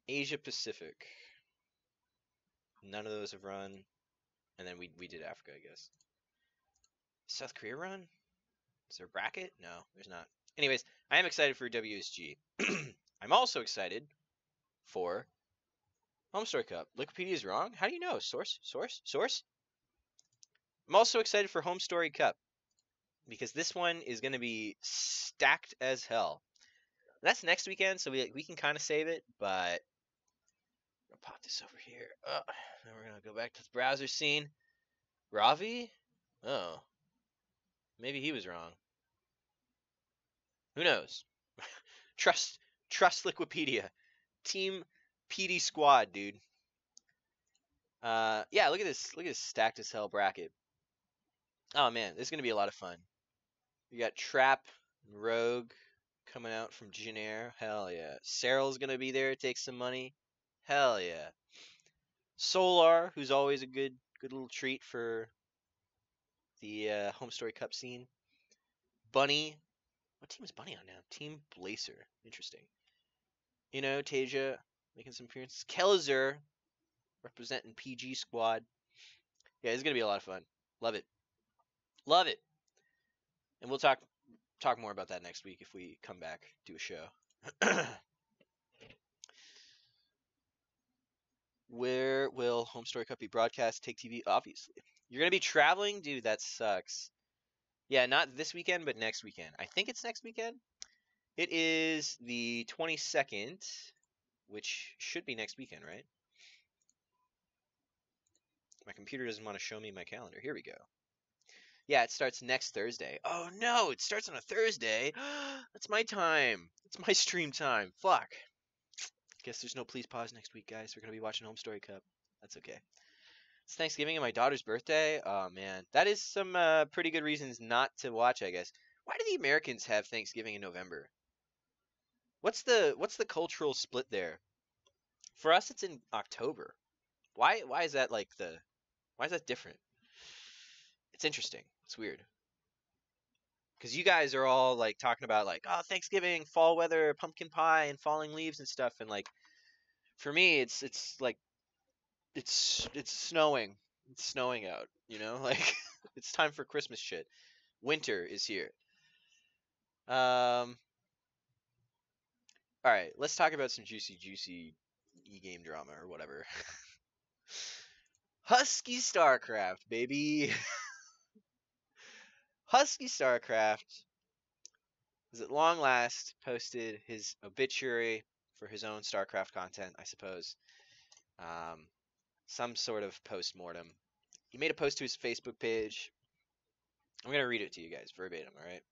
Asia Pacific. None of those have run. And then we did Africa, I guess. South Korea run? Is there a bracket? No, there's not. Anyways, I am excited for WSG. I'm also excited for Home Story Cup. Wikipedia is wrong? How do you know? Source? I'm also excited for Home Story Cup because this one is going to be stacked as hell. That's next weekend, so we can kind of save it, but I'll pop this over here. Then we're going to go back to the browser scene. Ravi? Oh. Maybe he was wrong. Who knows? Trust Wikipedia. Team PD squad, dude. Yeah, look at this stacked as hell bracket. Oh man, this is gonna be a lot of fun. We got Trap and Rogue coming out from Jinair. Hell yeah. Cyril's gonna be there to take some money. Hell yeah. Solar, who's always a good little treat for the Home Story Cup scene. Bunny. What team is Bunny on now? Team Blazer. Interesting. You know, Tasia making some appearances. Kelzer representing PG squad. Yeah, it's gonna be a lot of fun. Love it. Love it. And we'll talk more about that next week if we come back, do a show. Where will Home Story Cup be broadcast? Take TV, obviously. You're gonna be traveling? Dude, that sucks. Yeah, not this weekend, but next weekend. I think it's next weekend. It is the 22nd, which should be next weekend, right? My computer doesn't want to show me my calendar. Here we go. Yeah, it starts next Thursday. Oh no, it starts on a Thursday. That's my time. It's my stream time. Fuck. Guess there's no Please Pause next week, guys. We're going to be watching Home Story Cup. That's okay. It's Thanksgiving and my daughter's birthday. Oh man, that is some pretty good reasons not to watch, I guess. Why do the Americans have Thanksgiving in November? What's the cultural split there? For us, it's in October. Why is that why is that different? It's interesting. It's weird. Because you guys are all like talking about like, oh, Thanksgiving, fall weather, pumpkin pie, and falling leaves and stuff, and like, for me, it's like, it's snowing. It's snowing out. You know, like it's time for Christmas shit. Winter is here. All right, let's talk about some juicy e-game drama or whatever. HuskyStarCraft, baby. HuskyStarCraft has at long last posted his obituary for his own StarCraft content, I suppose. Some sort of post-mortem. He made a post to his Facebook page. I'm going to read it to you guys verbatim, alright?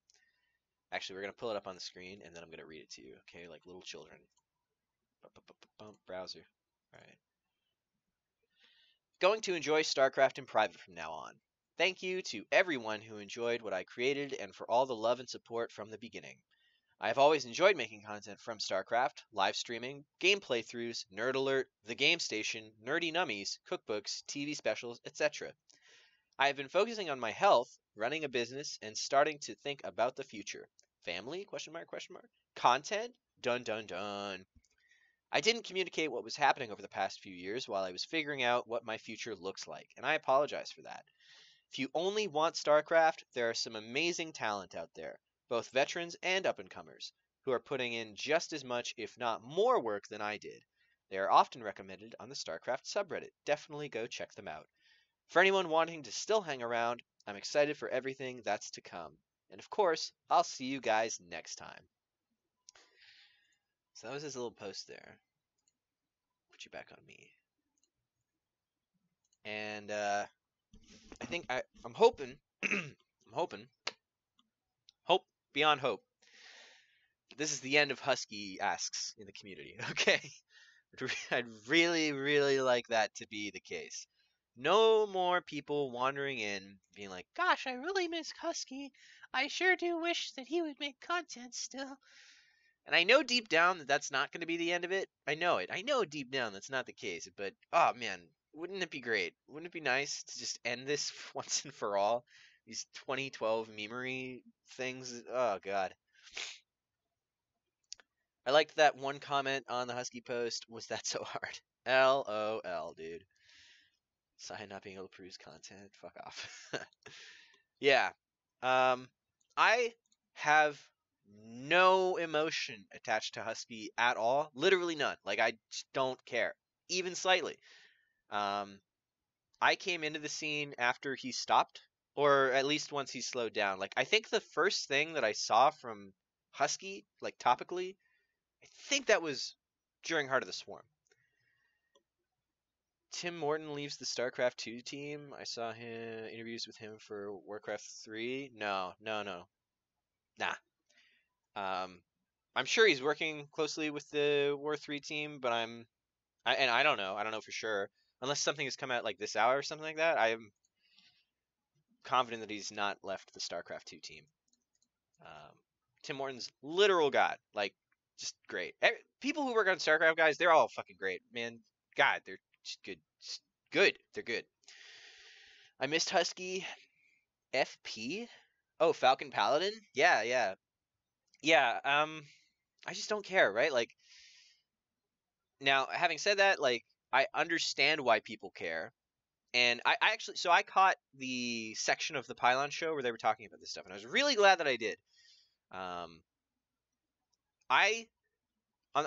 Actually, we're going to pull it up on the screen, and then I'm going to read it to you, okay? Like little children. Browser. Alright. Going to enjoy StarCraft in private from now on. Thank you to everyone who enjoyed what I created and for all the love and support from the beginning. I have always enjoyed making content from StarCraft, live streaming, game playthroughs, Nerd Alert, The Game Station, Nerdy Nummies, cookbooks, TV specials, etc. I have been focusing on my health, running a business, and starting to think about the future. Family? ? Content? Dun dun dun. I didn't communicate what was happening over the past few years while I was figuring out what my future looks like, and I apologize for that. If you only want StarCraft, there are some amazing talent out there, both veterans and up-and-comers, who are putting in just as much, if not more work than I did. They are often recommended on the StarCraft subreddit. Definitely go check them out. For anyone wanting to still hang around, I'm excited for everything that's to come. And of course, I'll see you guys next time. So that was his little post there. Put you back on me. And I think I'm hoping, hope beyond hope. This is the end of Husky asks in the community. Okay, I'd really like that to be the case. No more people wandering in, being like, "Gosh, I really miss Husky. I sure do wish that he would make content still." And I know deep down that that's not going to be the end of it. I know it. I know deep down that's not the case. But, oh man, wouldn't it be great? Wouldn't it be nice to just end this once and for all? These 2012 memery things. Oh god. I liked that one comment on the Husky post. Was that so hard? LOL, dude. Sign not being able to produce content. Fuck off. Yeah. I have no emotion attached to Husky at all. Literally none. Like, I just don't care. Even slightly. I came into the scene after he stopped, or at least once he slowed down. Like, I think the first thing that I saw from Husky, like, topically, I think that was during Heart of the Swarm. Tim Morton leaves the StarCraft 2 team. I saw him interviews with him for Warcraft 3. No. Nah. I'm sure he's working closely with the War 3 team, but I don't know. I don't know for sure. Unless something has come out like this hour or something like that, I am confident that he's not left the StarCraft 2 team. Tim Morton's literal god. Like, just great. People who work on StarCraft, guys, they're all fucking great. Man, God, they're just good. Just good. They're good. I missed Husky. FP? Oh, Falcon Paladin? Yeah. I just don't care, right? Like, now, having said that, like, I understand why people care. And I actually, so I caught the section of the Pylon show where they were talking about this stuff, and I was really glad that I did. On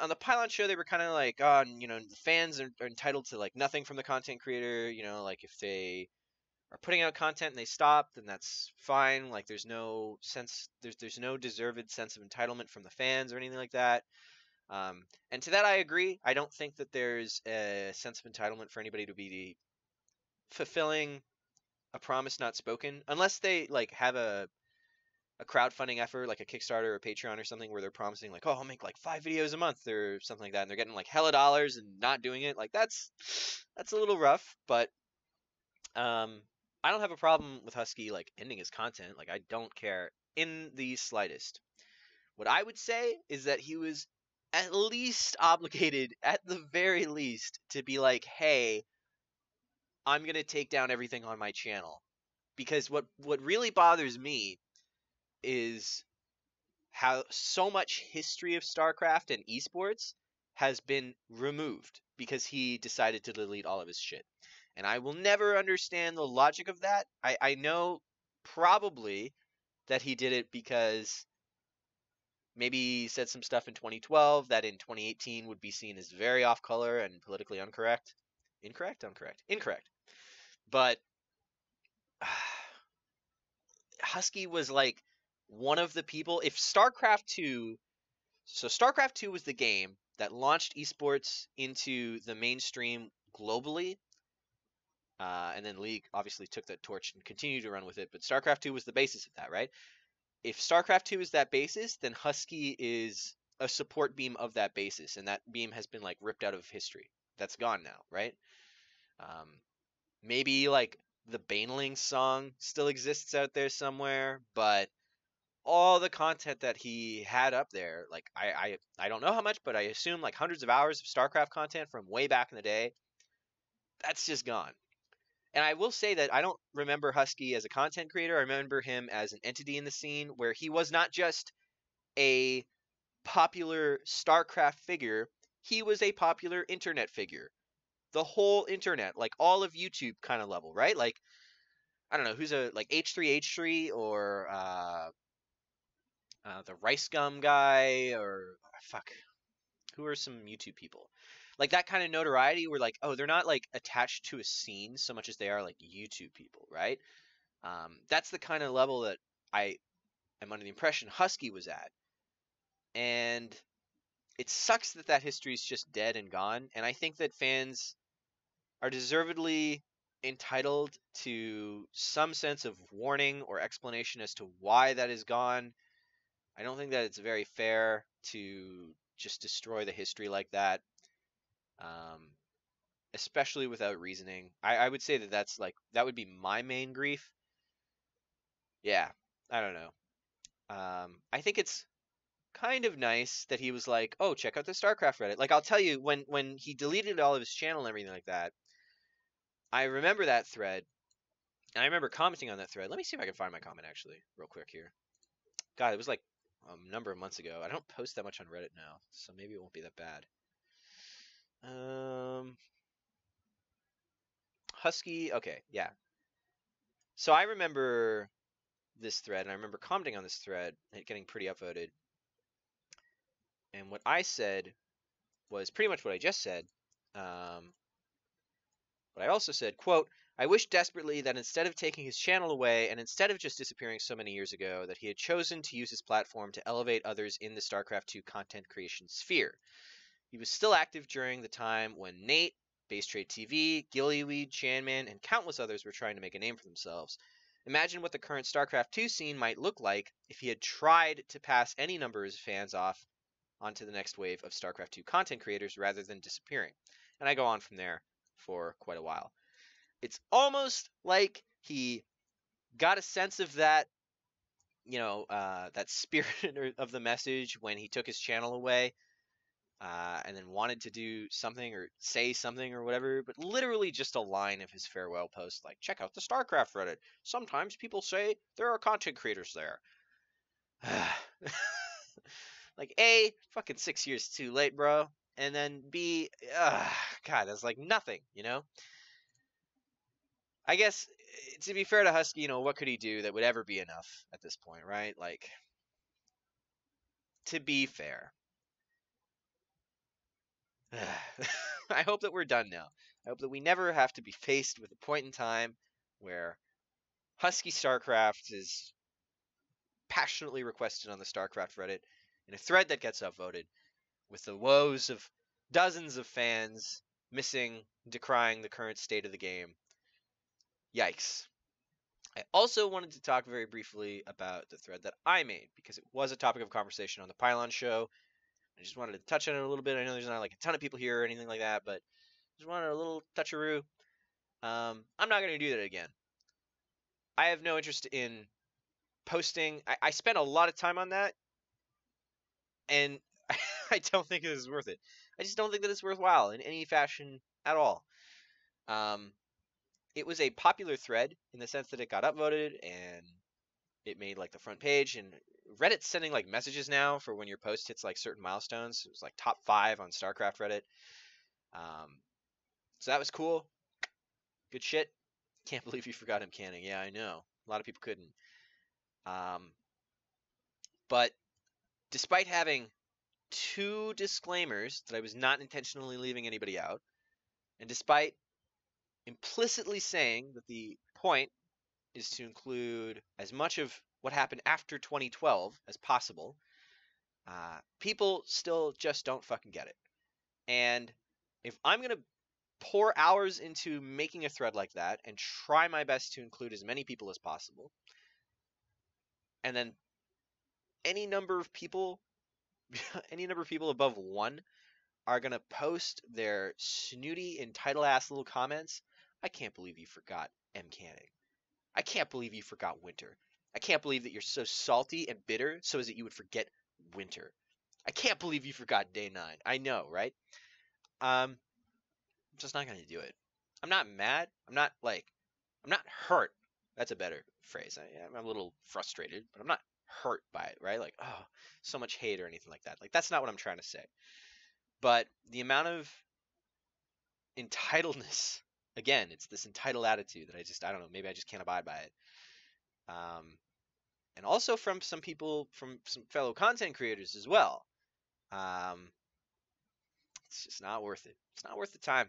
the Pylon show, they were kind of like, oh, the fans are entitled to, like, nothing from the content creator. Like, if they are putting out content and they stop, then that's fine. Like, there's no sense, there's no deserved sense of entitlement from the fans or anything like that. And to that, I agree. I don't think that there's a sense of entitlement for anybody to be fulfilling a promise not spoken, unless they like have a crowdfunding effort, like a Kickstarter or a Patreon or something, where they're promising like, oh, I'll make like 5 videos a month or something like that, and they're getting like hella dollars and not doing it. Like, that's a little rough, but I don't have a problem with Husky like ending his content. Like, I don't care in the slightest. What I would say is that he was at least obligated, at the very least, to be like, hey, I'm going to take down everything on my channel. Because what really bothers me is how so much history of StarCraft and esports has been removed because he decided to delete all of his shit. And I will never understand the logic of that. I know probably that he did it because maybe he said some stuff in 2012 that in 2018 would be seen as very off color and politically incorrect. Incorrect. But Husky was like one of the people. If StarCraft 2, so StarCraft 2 was the game that launched esports into the mainstream globally. And then League obviously took that torch and continued to run with it. But StarCraft 2 was the basis of that, right? If StarCraft 2 is that basis, then Husky is a support beam of that basis. And that beam has been like ripped out of history. That's gone now, right? Maybe like the Baneling song still exists out there somewhere, but all the content that he had up there, like I don't know how much, but I assume like hundreds of hours of StarCraft content from way back in the day, that's just gone. And I will say that I don't remember Husky as a content creator. I remember him as an entity in the scene where he was not just a popular StarCraft figure, he was a popular internet figure. The whole internet, like all of YouTube kind of level, right? Like, I don't know, who's a, like H3H3 or the Rice Gum guy or, fuck, who are some YouTube people? Like that kind of notoriety where like, oh, they're not like attached to a scene so much as they are like YouTube people, right? That's the kind of level that I am under the impression Husky was at. And it sucks that that history is just dead and gone. And I think that fans are deservedly entitled to some sense of warning or explanation as to why that is gone. I don't think that it's very fair to just destroy the history like that, especially without reasoning. I would say that that's like, that would be my main grief. Yeah, I don't know. I think it's kind of nice that he was like, oh, check out the StarCraft Reddit. Like, I'll tell you, when he deleted all of his channel and everything like that, I remember that thread, and I remember commenting on that thread. Let me see if I can find my comment actually, real quick here. God, it was like a number of months ago. I don't post that much on Reddit now, so maybe it won't be that bad. Husky, okay, yeah. So I remember this thread, and I remember commenting on this thread, and it getting pretty upvoted. And what I said was pretty much what I just said. But I also said, quote, I wish desperately that instead of taking his channel away, and instead of just disappearing so many years ago, that he had chosen to use his platform to elevate others in the StarCraft 2 content creation sphere. He was still active during the time when Nate, Base Trade TV, Gillyweed, Chanman, and countless others were trying to make a name for themselves. Imagine what the current StarCraft 2 scene might look like if he had tried to pass any number of fans off onto the next wave of StarCraft 2 content creators rather than disappearing. And I go on from there for quite a while. It's almost like he got a sense of that, that spirit of the message when he took his channel away, and then wanted to do something or say something or whatever, but literally just a line of his farewell post, like, check out the StarCraft Reddit. Sometimes people say there are content creators there. Like, A, fucking 6 years too late, bro. And then B, God, that's like nothing, I guess, to be fair to Husky, what could he do that would ever be enough at this point, right? Like, to be fair. I hope that we're done now. I hope that we never have to be faced with a point in time where HuskyStarCraft is passionately requested on the StarCraft Reddit in a thread that gets upvoted with the woes of dozens of fans missing, decrying the current state of the game. Yikes. I also wanted to talk very briefly about the thread that I made, because it was a topic of conversation on the Pylon show. I just wanted to touch on it a little bit. I know there's not like a ton of people here or anything like that, but just wanted a little toucharoo. I'm not going to do that again. I have no interest in posting. I spent a lot of time on that, and I don't think it is worth it. I just don't think that it's worthwhile in any fashion at all. It was a popular thread in the sense that it got upvoted and it made like the front page, and Reddit's sending like messages now for when your post hits like certain milestones. It was like top 5 on StarCraft Reddit. So that was cool. Good shit. Can't believe you forgot him canning. Yeah, I know. A lot of people couldn't. But despite having 2 disclaimers that I was not intentionally leaving anybody out, and despite implicitly saying that the point is to include as much of what happened after 2012 as possible, people still just don't fucking get it. And if I'm going to pour hours into making a thread like that and try my best to include as many people as possible, and then any number of people above 1 are going to post their snooty, entitled-ass little comments, I can't believe you forgot M. Canning. I can't believe you forgot Winter. I can't believe that you're so salty and bitter so as that you would forget Winter. I can't believe you forgot Day 9. I know, right? I'm just not going to do it. I'm not mad. I'm not hurt. That's a better phrase. I'm a little frustrated, but I'm not hurt by it, right? Like, oh, so much hate or anything like that. Like, that's not what I'm trying to say. But the amount of entitledness, again, it's this entitled attitude that I don't know, maybe I just can't abide by it. And also from some people, from some fellow content creators as well. It's just not worth it. It's not worth the time.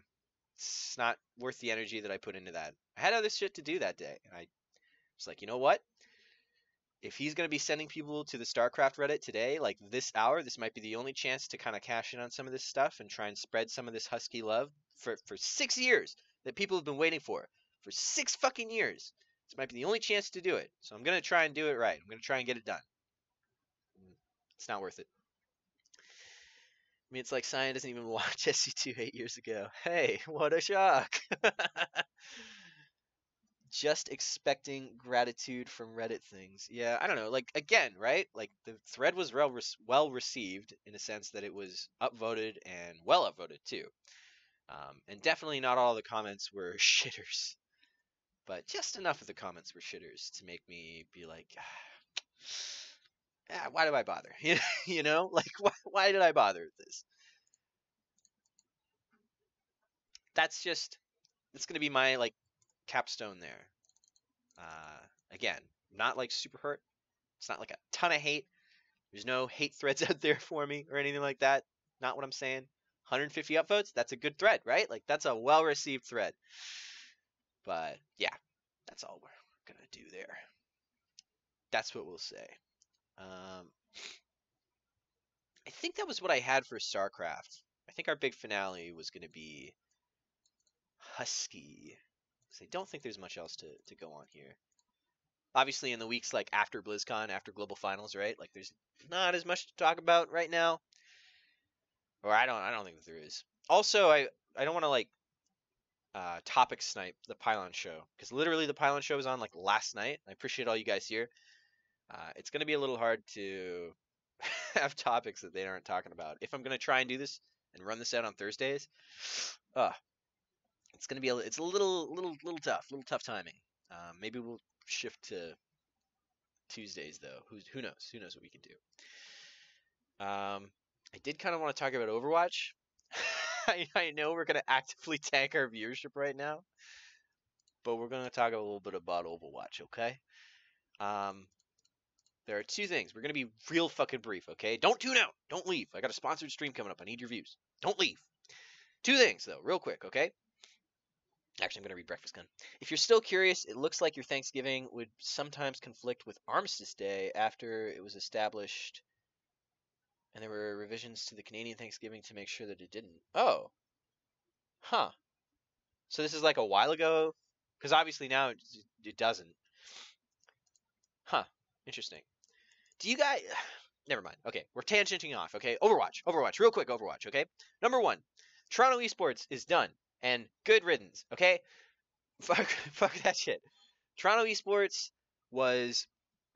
It's not worth the energy that I put into that. I had other shit to do that day, and I was like, you know what? If he's going to be sending people to the StarCraft Reddit today, like this hour, this might be the only chance to kind of cash in on some of this stuff and try and spread some of this Husky love for 6 years that people have been waiting for 6 fucking years. This might be the only chance to do it. So I'm going to try and do it right. I'm going to try and get it done. It's not worth it. I mean, it's like Cyan doesn't even watch SC2 8 years ago. Hey, what a shock. Just expecting gratitude from Reddit things. Yeah, I don't know. Like, again, right? Like, the thread was well received in a sense that it was upvoted and well upvoted, too. And definitely not all the comments were shitters, but just enough of the comments were shitters to make me be like, why do I bother? You know, like why did I bother with this? That's gonna be my like capstone there. Again, not like super hurt. It's not like a ton of hate. There's no hate threads out there for me or anything like that. Not what I'm saying. 150 upvotes, that's a good thread, right? Like, that's a well-received thread. But, yeah, that's all we're going to do there. That's what we'll say. I think that was what I had for StarCraft. I think our big finale was going to be Husky. Because I don't think there's much else to go on here. Obviously, in the weeks like after BlizzCon, after Global Finals, right? Like, there's not as much to talk about right now. Or I don't think that there is. Also, I don't want to like topic snipe the Pylon show, because literally the Pylon show was on like last night. I appreciate all you guys here. It's gonna be a little hard to have topics that they aren't talking about. If I'm gonna try and do this and run this out on Thursdays, it's gonna be it's a little tough timing. Maybe we'll shift to Tuesdays though. Who knows? Who knows what we can do? I did kind of want to talk about Overwatch. I know we're going to actively tank our viewership right now, but we're going to talk a little bit about Overwatch, okay? There are two things. We're going to be real fucking brief, okay? Don't tune out. Don't leave. I got a sponsored stream coming up. I need your views. Don't leave. Two things, though, real quick, okay? Actually, I'm going to read Breakfast Gun. If you're still curious, it looks like your Thanksgiving would sometimes conflict with Armistice Day after it was established. And there were revisions to the Canadian Thanksgiving to make sure that it didn't. Oh. Huh. So this is like a while ago? Because obviously now it doesn't. Huh. Interesting. Do you guys... Never mind. Okay, we're tangenting off, okay? Overwatch. Real quick, Overwatch, okay? Number one, Toronto Esports is done. And good riddance, okay? Fuck that shit. Toronto Esports was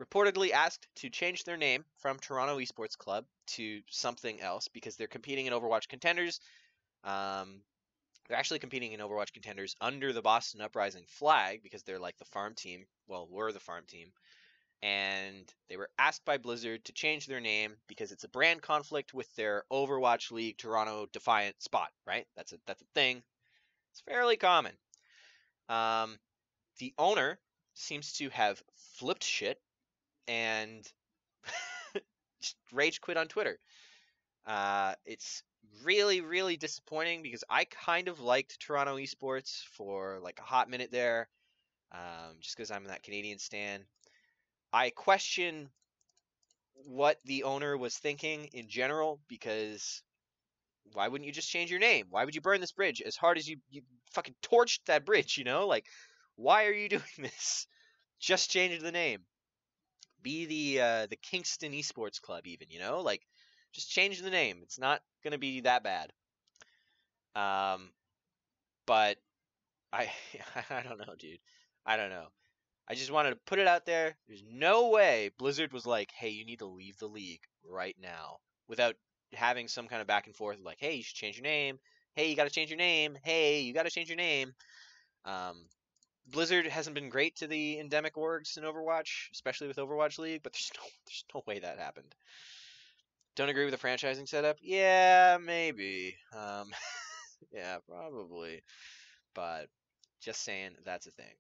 reportedly asked to change their name from Toronto Esports Club to something else because they're competing in Overwatch Contenders. They're actually competing in Overwatch Contenders under the Boston Uprising flag because they're like the farm team. Well, we're the farm team. And they were asked by Blizzard to change their name because it's a brand conflict with their Overwatch League Toronto Defiant spot, right? That's a thing. It's fairly common. The owner seems to have flipped shit and just rage quit on Twitter. It's really disappointing because I kind of liked Toronto Esports for like a hot minute there, just because I'm that Canadian stan. I question what the owner was thinking in general, because why wouldn't you just change your name? Why would you burn this bridge as hard as you fucking torched that bridge, you know? Like, why are you doing this? Just change the name. Be the Kingston Esports Club even, you know? Like, just change the name. It's not going to be that bad. But I don't know, dude. I don't know. I just wanted to put it out there. There's no way Blizzard was like, hey, you need to leave the league right now, without having some kind of back and forth like, hey, you should change your name. Hey, you got to change your name. Hey, you got to change your name. Blizzard hasn't been great to the endemic orgs in Overwatch, especially with Overwatch League, but there's no way that happened. Don't agree with the franchising setup? Yeah, maybe. Yeah, probably. But just saying, that's a thing.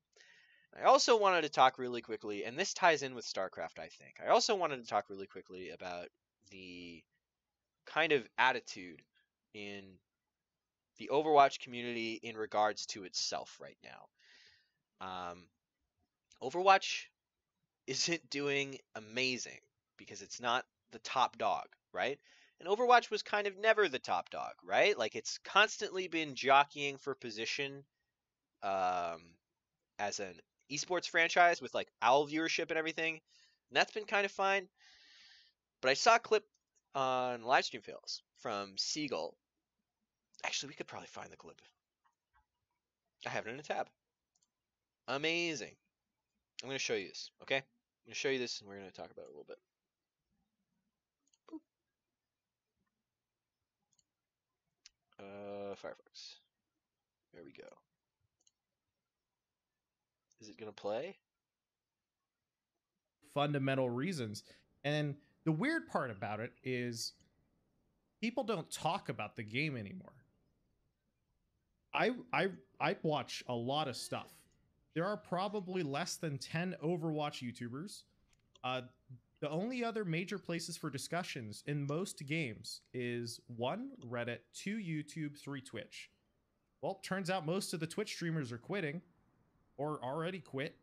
I also wanted to talk really quickly, and this ties in with StarCraft, I think. I also wanted to talk really quickly about the kind of attitude in the Overwatch community in regards to itself right now. Overwatch isn't doing amazing because it's not the top dog, right? And Overwatch was kind of never the top dog, right? Like, it's constantly been jockeying for position as an esports franchise with like OWL viewership and everything, and that's been kind of fine. But I saw a clip on Livestream Fails from Seagull. Actually, we could probably find the clip. I have it in a tab. Amazing. I'm going to show you this, okay? I'm going to show you this, and we're going to talk about it a little bit. Boop. Firefox. There we go. Is it gonna play? Fundamental reasons. And the weird part about it is people don't talk about the game anymore. I watch a lot of stuff. There are probably less than 10 Overwatch YouTubers. The only other major places for discussions in most games is 1, Reddit, 2, YouTube, 3, Twitch. Well, turns out most of the Twitch streamers are quitting or already quit.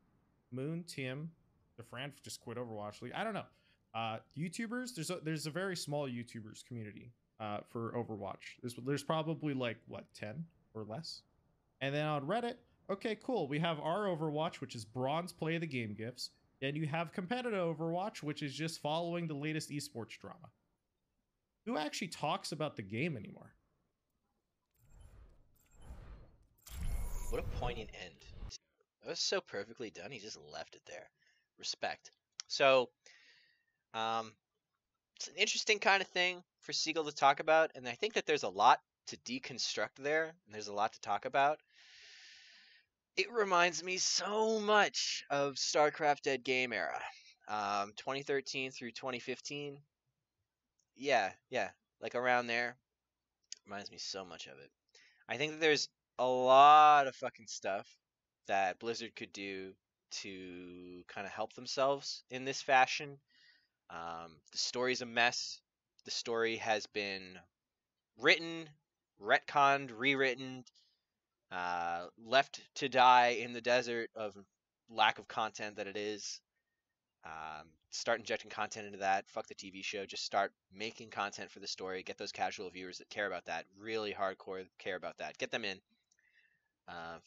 Moon, Tim, DeFran just quit Overwatch League. I don't know. YouTubers, there's a very small YouTubers community for Overwatch. There's probably like, what, 10 or less? And then on Reddit, okay, cool. We have our Overwatch, which is bronze play of the game gifts. And you have competitive Overwatch, which is just following the latest esports drama. Who actually talks about the game anymore? What a poignant end. That was so perfectly done. He just left it there. Respect. So, it's an interesting kind of thing for Siegel to talk about, and I think that there's a lot to deconstruct there, and there's a lot to talk about. It reminds me so much of StarCraft Dead Game era, 2013 through 2015. Yeah, like around there. Reminds me so much of it. I think that there's a lot of fucking stuff that Blizzard could do to kind of help themselves in this fashion. The story's a mess. The story has been written, retconned, rewritten, left to die in the desert of lack of content that it is. Start injecting content into that. Fuck the TV show. Just start making content for the story. Get those casual viewers that care about that, really hardcore care about that. Get them in.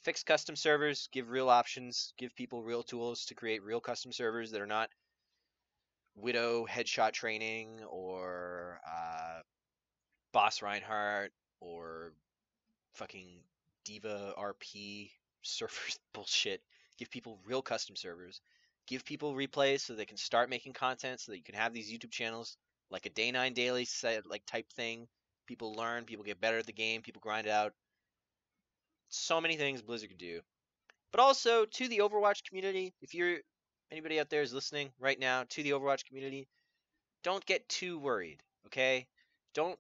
Fix custom servers. Give real options. Give people real tools to create real custom servers that are not Widow headshot training or Boss Reinhardt or fucking Diva RP servers bullshit. Give people real custom servers. Give people replays so they can start making content so that you can have these YouTube channels like a Day 9 Daily set, like type thing. People learn, people get better at the game, people grind it out. So many things Blizzard could do. But also to the Overwatch community, if you're anybody out there is listening right now, to the Overwatch community, don't get too worried, okay? Don't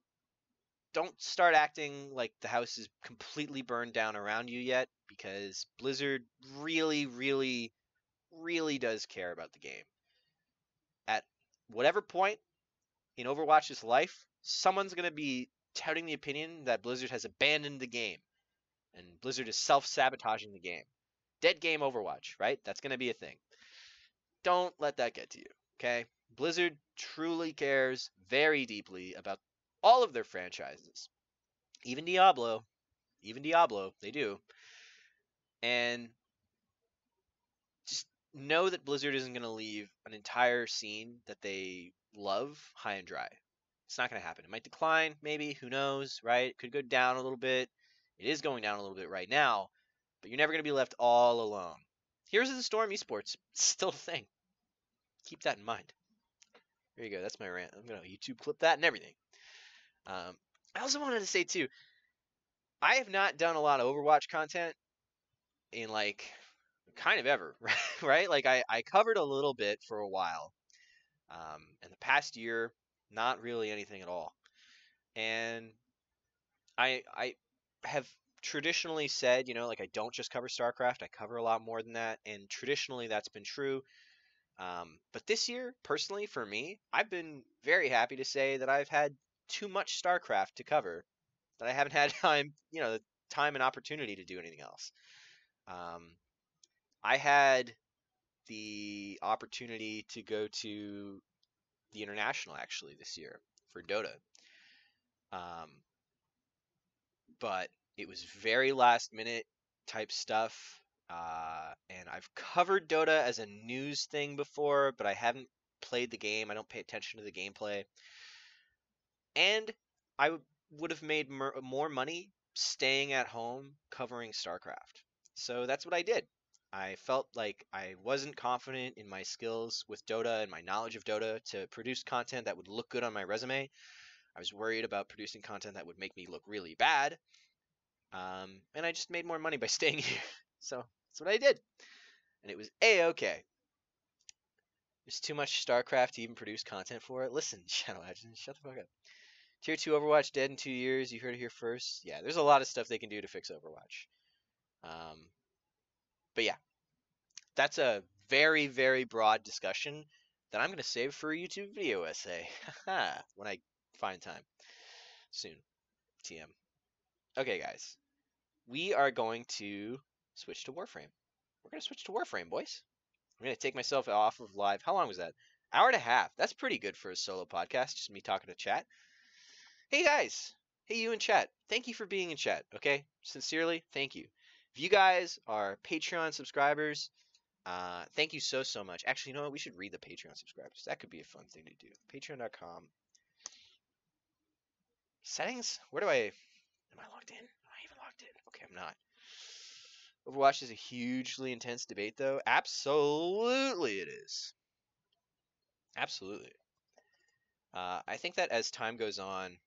start acting like the house is completely burned down around you yet, because Blizzard really, really, really does care about the game. At whatever point in Overwatch's life, someone's going to be touting the opinion that Blizzard has abandoned the game, and Blizzard is self-sabotaging the game. Dead game Overwatch, right? That's going to be a thing. Don't let that get to you, okay? Blizzard truly cares very deeply about all of their franchises. Even Diablo, they do. And just know that Blizzard isn't going to leave an entire scene that they love high and dry. It's not going to happen. It might decline, maybe, who knows, right? It could go down a little bit. It is going down a little bit right now, but you're never going to be left all alone. Heroes of the Storm Esports, it's still a thing. Keep that in mind. There you go, that's my rant. I'm going to YouTube clip that and everything. I also wanted to say, too, I have not done a lot of Overwatch content in, like, kind of ever, right? Like, I covered a little bit for a while. In the past year, not really anything at all. And I have traditionally said, you know, like, I don't just cover StarCraft, I cover a lot more than that, and traditionally that's been true. But this year, personally, for me, I've been very happy to say that I've had too much StarCraft to cover, that I haven't had time, you know, time and opportunity to do anything else. I had the opportunity to go to the International, actually, this year for Dota. But it was very last minute type stuff. And I've covered Dota as a news thing before, but I haven't played the game. I don't pay attention to the gameplay. And I would have made more money staying at home covering StarCraft. So that's what I did. I felt like I wasn't confident in my skills with Dota and my knowledge of Dota to produce content that would look good on my resume. I was worried about producing content that would make me look really bad. And I just made more money by staying here. So that's what I did. And it was A-okay. There's too much StarCraft to even produce content for it. Listen, Shadow Legends, shut the fuck up. Tier 2 Overwatch dead in 2 years. You heard it here first. Yeah, there's a lot of stuff they can do to fix Overwatch. But yeah, that's a very, very broad discussion that I'm going to save for a YouTube video essay when I find time soon. TM. Okay, guys. We are going to switch to Warframe. We're going to switch to Warframe, boys. I'm going to take myself off of live. How long was that? Hour and a half. That's pretty good for a solo podcast, just me talking to chat. Hey, guys. Hey, you in chat. Thank you for being in chat, okay? Sincerely, thank you. If you guys are Patreon subscribers, thank you so, so much. Actually, you know what? We should read the Patreon subscribers. That could be a fun thing to do. Patreon.com. Settings? Where do I... Am I logged in? Am I even logged in? Okay, I'm not. Overwatch is a hugely intense debate, though. Absolutely it is. Absolutely. I think that as time goes on...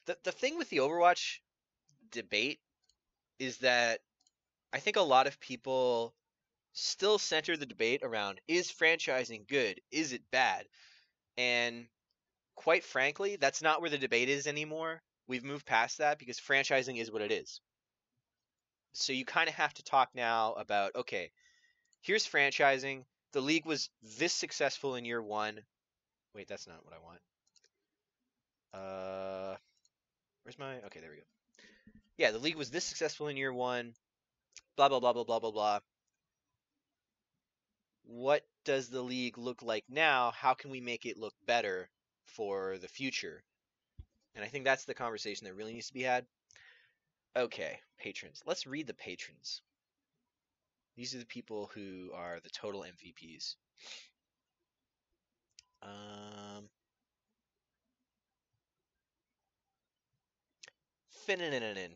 The thing with the Overwatch debate is that I think a lot of people still center the debate around, is franchising good? Is it bad? And quite frankly, that's not where the debate is anymore. We've moved past that because franchising is what it is. So you kind of have to talk now about, okay, here's franchising. The league was this successful in year 1. Wait, that's not what I want. Where's my... Okay, there we go. Yeah, the league was this successful in year 1. Blah, blah, blah, blah, blah, blah, blah. What does the league look like now? How can we make it look better for the future? And I think that's the conversation that really needs to be had. Okay, patrons. Let's read the patrons. These are the people who are the total MVPs. Finnanen,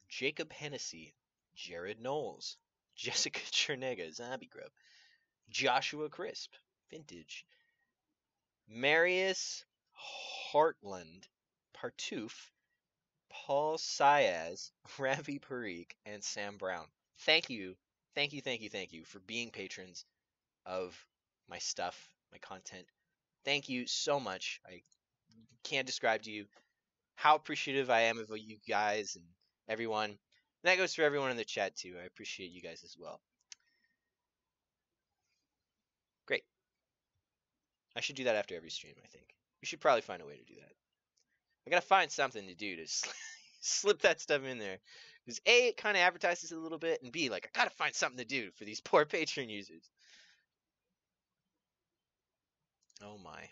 Jacob Hennessy, Jared Knowles, Jessica Chernega, Zombie Grub, Joshua Crisp, Vintage, Marius Hartland, Partouf, Paul Syaz, Ravi Parikh, and Sam Brown. Thank you for being patrons of my stuff, my content. Thank you so much. I can't describe to you how appreciative I am of you guys and everyone. And that goes for everyone in the chat too. I appreciate you guys as well. Great. I should do that after every stream, I think. We should probably find a way to do that. I gotta find something to do to slip that stuff in there. Because A, it kind of advertises it a little bit, and B, like, I gotta find something to do for these poor Patreon users. Oh my.